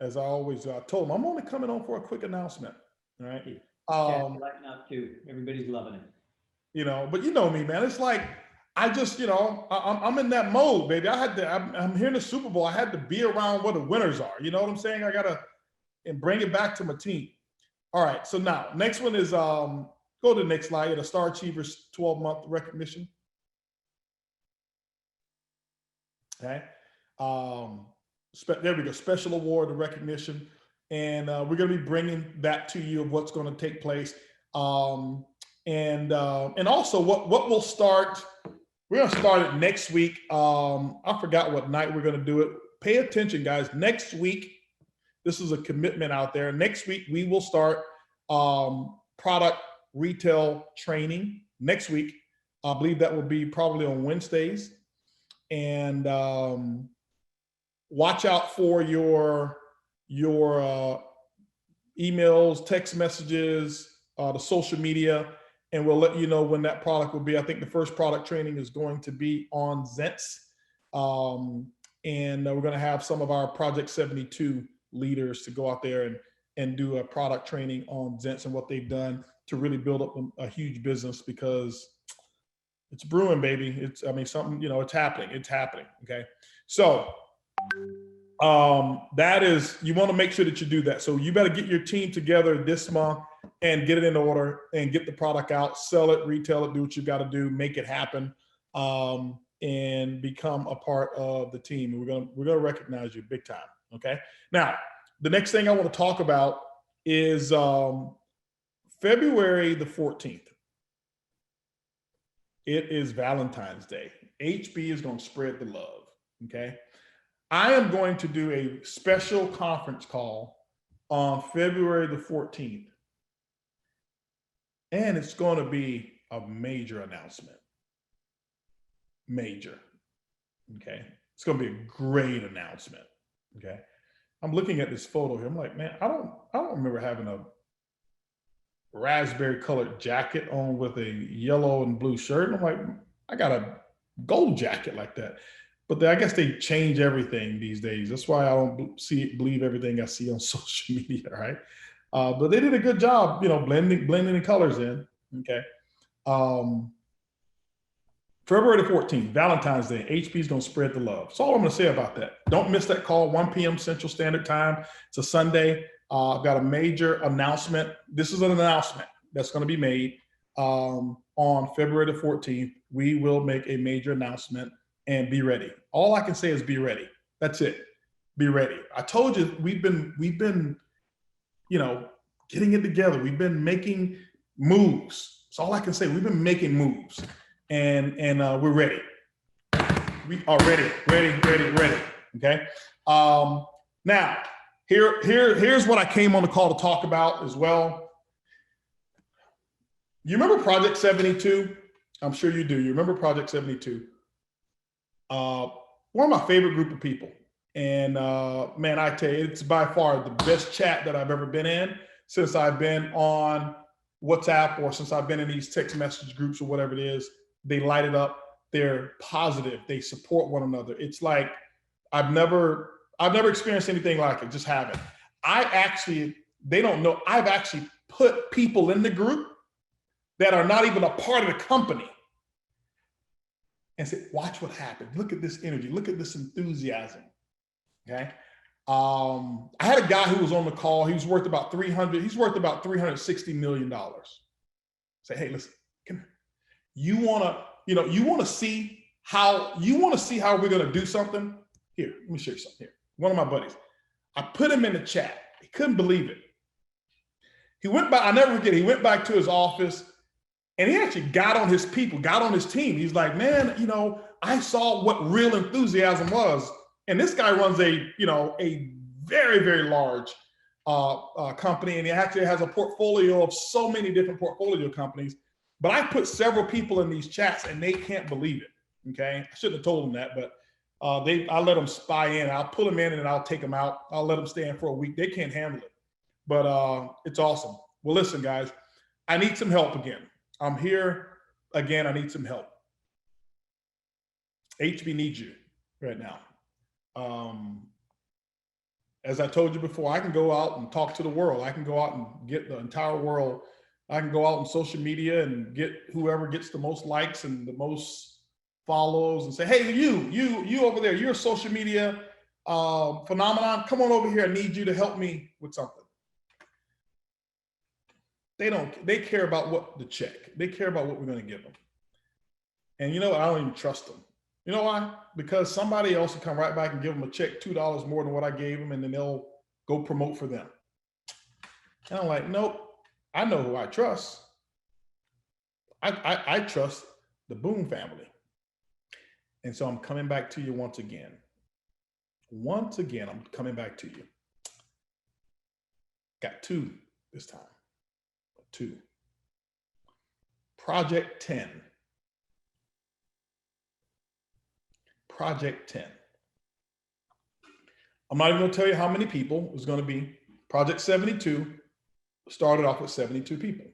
As I always told them, I'm only coming on for a quick announcement. All right. Lighten up too. Everybody's loving it. But you know me, man. It's like I just, I'm in that mode, baby. I'm here in the Super Bowl. I had to be around where the winners are. You know what I'm saying? I gotta and bring it back to my team. All right. So now, next one is go to the next slide. The Star Achievers 12-month recognition. Okay. There we go. Special award of recognition. And we're going to be bringing that to you of what's going to take place. And also what we'll start, we're going to start it next week. I forgot what night we're going to do it. Pay attention, guys. Next week, this is a commitment out there. Next week, we will start product retail training next week. I believe that will be probably on Wednesdays. And watch out for your emails, text messages, the social media, and we'll let you know when that product will be. I think the first product training is going to be on Zents. And we're going to have some of our Project 72 leaders to go out there and do a product training on Zents and what they've done to really build up a huge business, because it's brewing, baby. It's happening. It's happening. Okay. So that is, you want to make sure that you do that. So you better get your team together this month and get it in order and get the product out, sell it, retail it, do what you got to do, make it happen, and become a part of the team. And we're gonna recognize you big time. Okay. Now, the next thing I want to talk about is February the 14th. It is Valentine's Day. HB is going to spread the love. Okay. I am going to do a special conference call on February the 14th. And it's going to be a major announcement. Major. Okay. It's going to be a great announcement. Okay. I'm looking at this photo here. I'm like, man, I don't remember having a raspberry colored jacket on with a yellow and blue shirt. And I'm like, I got a gold jacket like that. But I guess they change everything these days. That's why I don't believe everything I see on social media, right? But they did a good job, blending the colors in. Okay. February the 14th, Valentine's Day, HP's gonna spread the love. That's all I'm gonna say about that. Don't miss that call, 1 p.m. Central Standard Time. It's a Sunday. I've got a major announcement. This is an announcement that's gonna be made on February the 14th. We will make a major announcement, and be ready. All I can say is be ready. That's it. Be ready. I told you we've been, you know, getting it together. We've been making moves. That's all I can say. We've been making moves. And we're ready. We are ready. Okay. Now, here's what I came on the call to talk about as well. You remember Project 72? I'm sure you do. You remember Project 72? One of my favorite group of people. And man, I tell you, it's by far the best chat that I've ever been in since I've been on WhatsApp, or since I've been in these text message groups or whatever it is. They light it up. They're positive. They support one another. It's like I've never experienced anything like it. Just haven't. They don't know. I've actually put people in the group that are not even a part of the company and said, watch what happens. Look at this energy. Look at this enthusiasm. Okay. I had a guy who was on the call. He's worth about $360 million. Say, hey, listen, come here. You want to see how we're going to do something? Here, let me show you something here. One of my buddies, I put him in the chat. He couldn't believe it. He went back, I never forget, he went back to his office and he actually got on his people, got on his team. He's like, man, I saw what real enthusiasm was. And this guy runs a very, very large company, and he actually has a portfolio of so many different portfolio companies. But I put several people in these chats and they can't believe it, okay? I shouldn't have told them that, but I let them spy in. I'll pull them in and I'll take them out. I'll let them stay in for a week. They can't handle it, but it's awesome. Well, listen, guys, I need some help again. I'm here again. I need some help. HB needs you right now. As I told you before, I can go out and talk to the world. I can go out and get the entire world. I can go out on social media and get whoever gets the most likes and the most follows and say, hey, you over there, you're a social media phenomenon. Come on over here. I need you to help me with something. They care about what the check. They care about what we're going to give them. And you know what? I don't even trust them. You know why? Because somebody else will come right back and give them a check $2 more than what I gave them, and then they'll go promote for them. And I'm like, nope. I know who I trust. I trust the BÜM family. And so I'm coming back to you once again. Once again, I'm coming back to you. Got 2 this time. 2. Project 10. Project 10. I'm not even going to tell you how many people it's going to be. Project 72 started off with 72 people.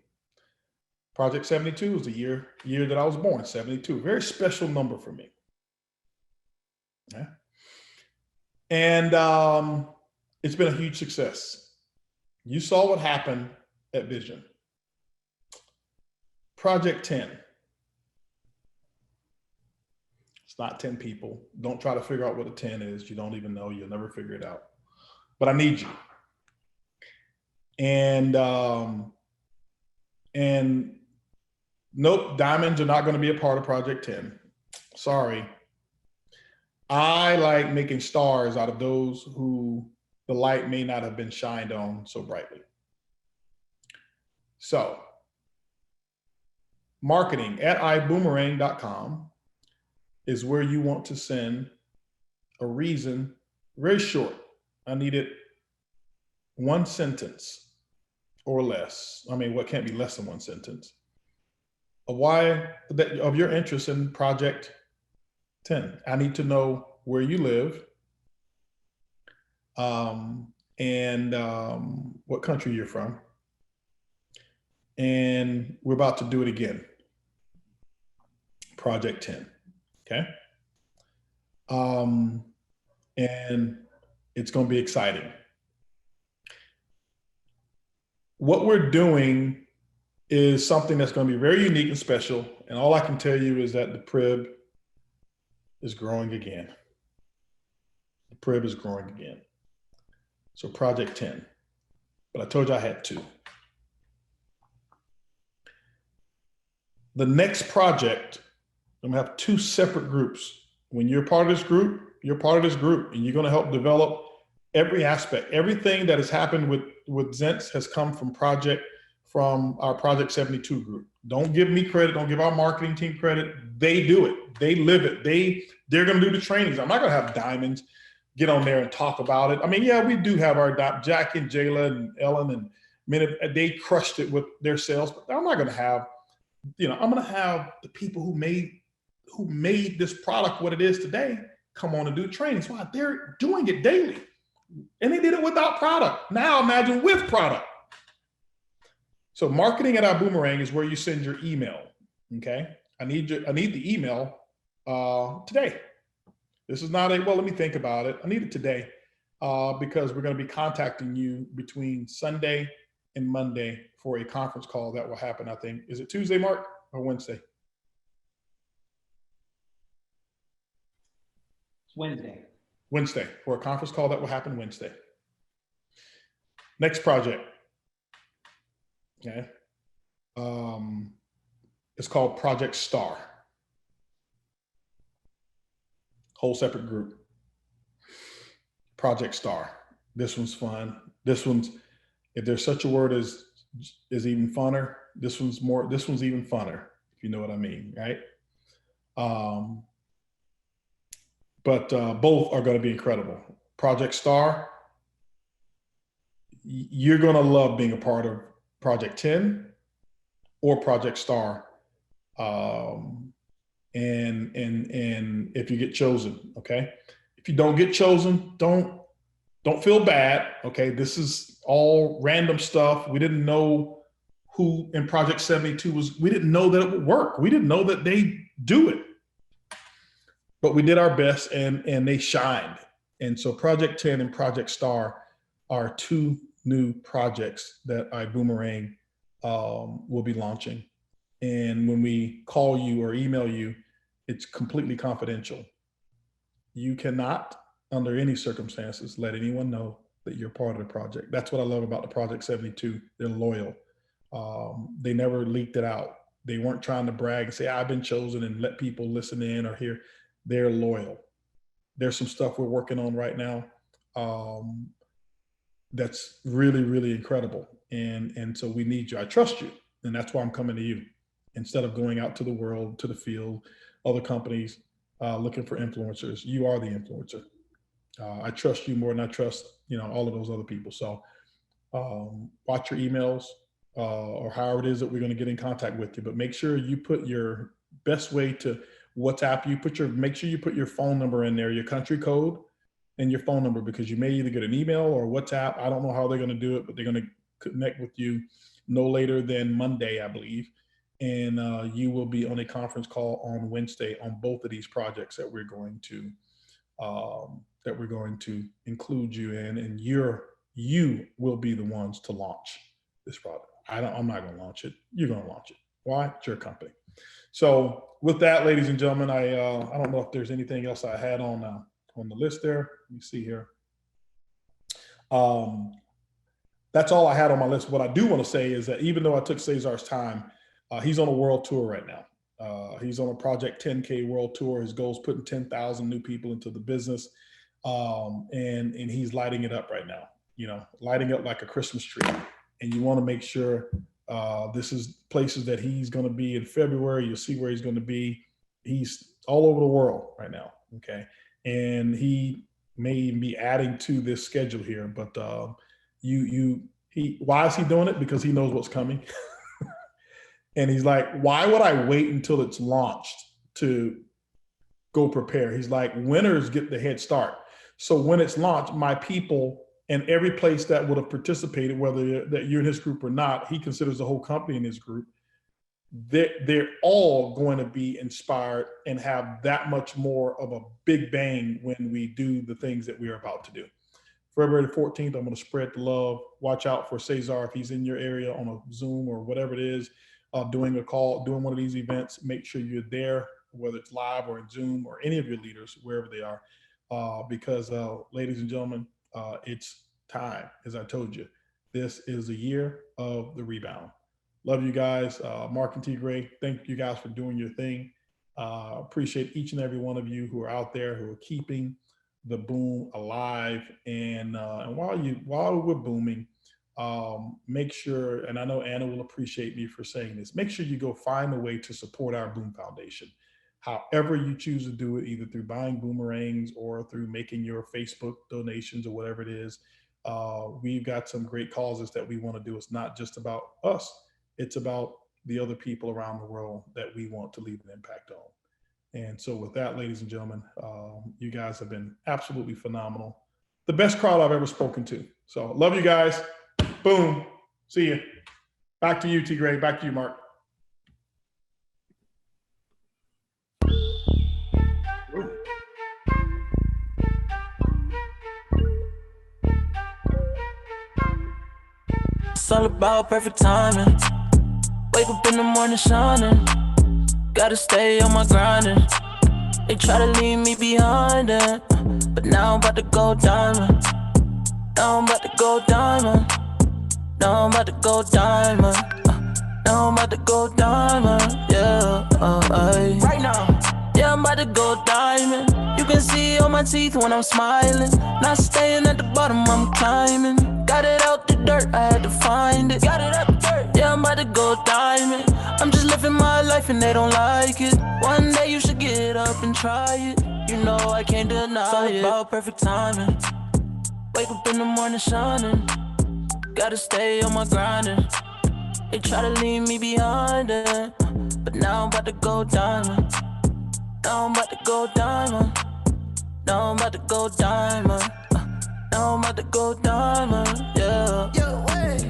Project 72 was the year that I was born, 72. Very special number for me. Yeah. And it's been a huge success. You saw what happened at Vision. Project 10. It's not 10 people. Don't try to figure out what a 10 is. You don't even know. You'll never figure it out. But I need you. And nope, diamonds are not going to be a part of Project 10. Sorry. I like making stars out of those who the light may not have been shined on so brightly. So, marketing at ibüümerang.com is where you want to send a reason, very short. I need it 1 sentence or less. I mean, what can't be less than 1 sentence of why of your interest in Project 10. I need to know where you live and what country you're from. And we're about to do it again. Project 10. Okay. And it's going to be exciting. What we're doing is something that's going to be very unique and special. And all I can tell you is that the PRIB is growing again. The PRIB is growing again. So project 10, but I told you I had 2. The next project, I'm gonna have 2 separate groups. When you're part of this group, you're part of this group, and you're gonna help develop every aspect. Everything that has happened with Zents has come from our Project 72 group. Don't give me credit, don't give our marketing team credit. They do it, they live it. They're gonna do the trainings. I'm not gonna have diamonds get on there and talk about it. I mean, yeah, we do have our Jackie and Jayla and Ellen and they crushed it with their sales, but I'm not gonna have, I'm gonna have the people who made this product what it is today come on and do trainings. Why? They're doing it daily. And they did it without product. Now imagine with product. So marketing at Ibüümerang is where you send your email. Okay. I need the email today. This is not well, let me think about it. I need it today because we're going to be contacting you between Sunday and Monday for a conference call that will happen, I think. Is it Tuesday, Mark, or Wednesday? It's Wednesday. Wednesday, for a conference call that will happen Wednesday. Next project. Okay. It's called Project Star. Whole separate group. Project Star. This one's fun. This one's, if there's such a word as even funner, this one's even funner, if you know what I mean, right? But both are going to be incredible. Project Star, you're going to love being a part of Project 10 or Project Star. And if you get chosen, okay? If you don't get chosen, don't feel bad, okay? This is all random stuff. We didn't know who in Project 72 was, we didn't know that it would work. We didn't know that they do it. But we did our best and they shined. And so Project 10 and Project Star are 2 new projects that Ibüümerang will be launching. And when we call you or email you, it's completely confidential. You cannot, under any circumstances, let anyone know that you're part of the project. That's what I love about the Project 72. They're loyal. They never leaked it out. They weren't trying to brag and say, I've been chosen and let people listen in or hear. They're loyal. There's some stuff we're working on right now that's really, really incredible. And so we need you. I trust you. And that's why I'm coming to you. Instead of going out to the world, to the field, other companies looking for influencers, you are the influencer. I trust you more than I trust, all of those other people. So watch your emails or however it is that we're going to get in contact with you. But make sure you put your best way to WhatsApp you. Make sure you put your phone number in there, your country code and your phone number, because you may either get an email or WhatsApp. I don't know how they're going to do it, but they're going to connect with you no later than Monday, I believe. And you will be on a conference call on Wednesday on both of these projects that we're going to include you in, and you will be the ones to launch this product. I'm not going to launch it. You're going to launch it. Why? It's your company. So with that, ladies and gentlemen, I don't know if there's anything else I had on the list there. Let me see here. That's all I had on my list. What I do want to say is that even though I took Cesar's time, he's on a world tour right now. He's on a Project 10K world tour. His goal is putting 10,000 new people into the business. And he's lighting it up right now, lighting up like a Christmas tree. And you want to make sure this is places that he's going to be in February. You'll see where he's going to be. He's all over the world right now. Okay. And he may even be adding to this schedule here, but why is he doing it? Because he knows what's coming. And he's like, why would I wait until it's launched to go prepare? He's like, winners get the head start. So when it's launched, my people and every place that would have participated, whether that you're in his group or not, he considers the whole company in his group, they're all going to be inspired and have that much more of a big bang when we do the things that we are about to do. February 14th, I'm going to spread the love. Watch out for Cesar if he's in your area on a Zoom or whatever it is. doing a call, doing one of these events, make sure you're there, whether it's live or in Zoom or any of your leaders, wherever they are, because ladies and gentlemen, it's time. As I told you, this is the year of the rebound. Love you guys. Mark and T. Gray, thank you guys for doing your thing. Appreciate each and every one of you who are out there who are keeping the boom alive. And while we're booming, make sure, and I know Anna will appreciate me for saying this, make sure you go find a way to support our BÜM Foundation. However you choose to do it, either through buying boomerangs or through making your Facebook donations or whatever it is. We've got some great causes that we want to do. It's not just about us. It's about the other people around the world that we want to leave an impact on. And so with that, ladies and gentlemen, you guys have been absolutely phenomenal. The best crowd I've ever spoken to. So love you guys. Boom. See you. Back to you, T. Gray. Back to you, Mark. It's all about perfect timing. Wake up in the morning shining. Gotta stay on my grinding. They try to leave me behind it, but now I'm about to go diamond. Now I'm about to go diamond. Now I'm about to go diamond. Now I'm about to go diamond. Yeah, right now. Yeah, I'm about to go diamond. You can see all my teeth when I'm smiling. Not staying at the bottom, I'm climbing. Got it out the dirt, I had to find it. Got it out the dirt. Yeah, I'm about to go diamond. I'm just living my life and they don't like it. One day you should get up and try it. You know I can't deny it. It's all about perfect timing. Wake up in the morning shining. Gotta stay on my grinding. They try to leave me behind it, but now I'm about to go diamond. Now I'm about to go diamond. Now I'm about to go diamond. Now I'm about to go diamond, yeah. Yo, wait.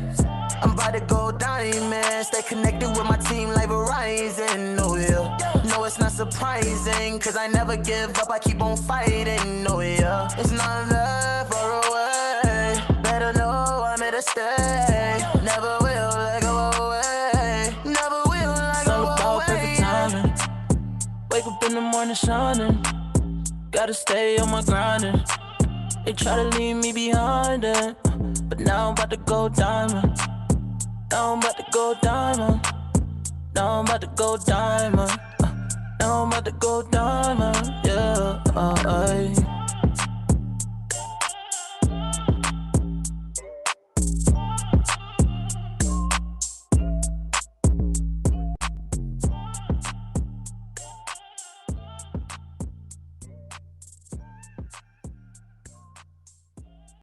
I'm about to go diamond. Stay connected with my team like Verizon, oh yeah. No, it's not surprising, cause I never give up, I keep on fighting, oh yeah. It's not that far away. Better know I'm here to stay. Never will let go away. Never will let go away. It's all about perfect timing. Wake up in the morning shining. Gotta stay on my grinding. They try to leave me behind it, but now I'm about to go diamond. Now I'm about to go diamond. Now I'm about to go diamond. Now I'm about to go diamond, yeah.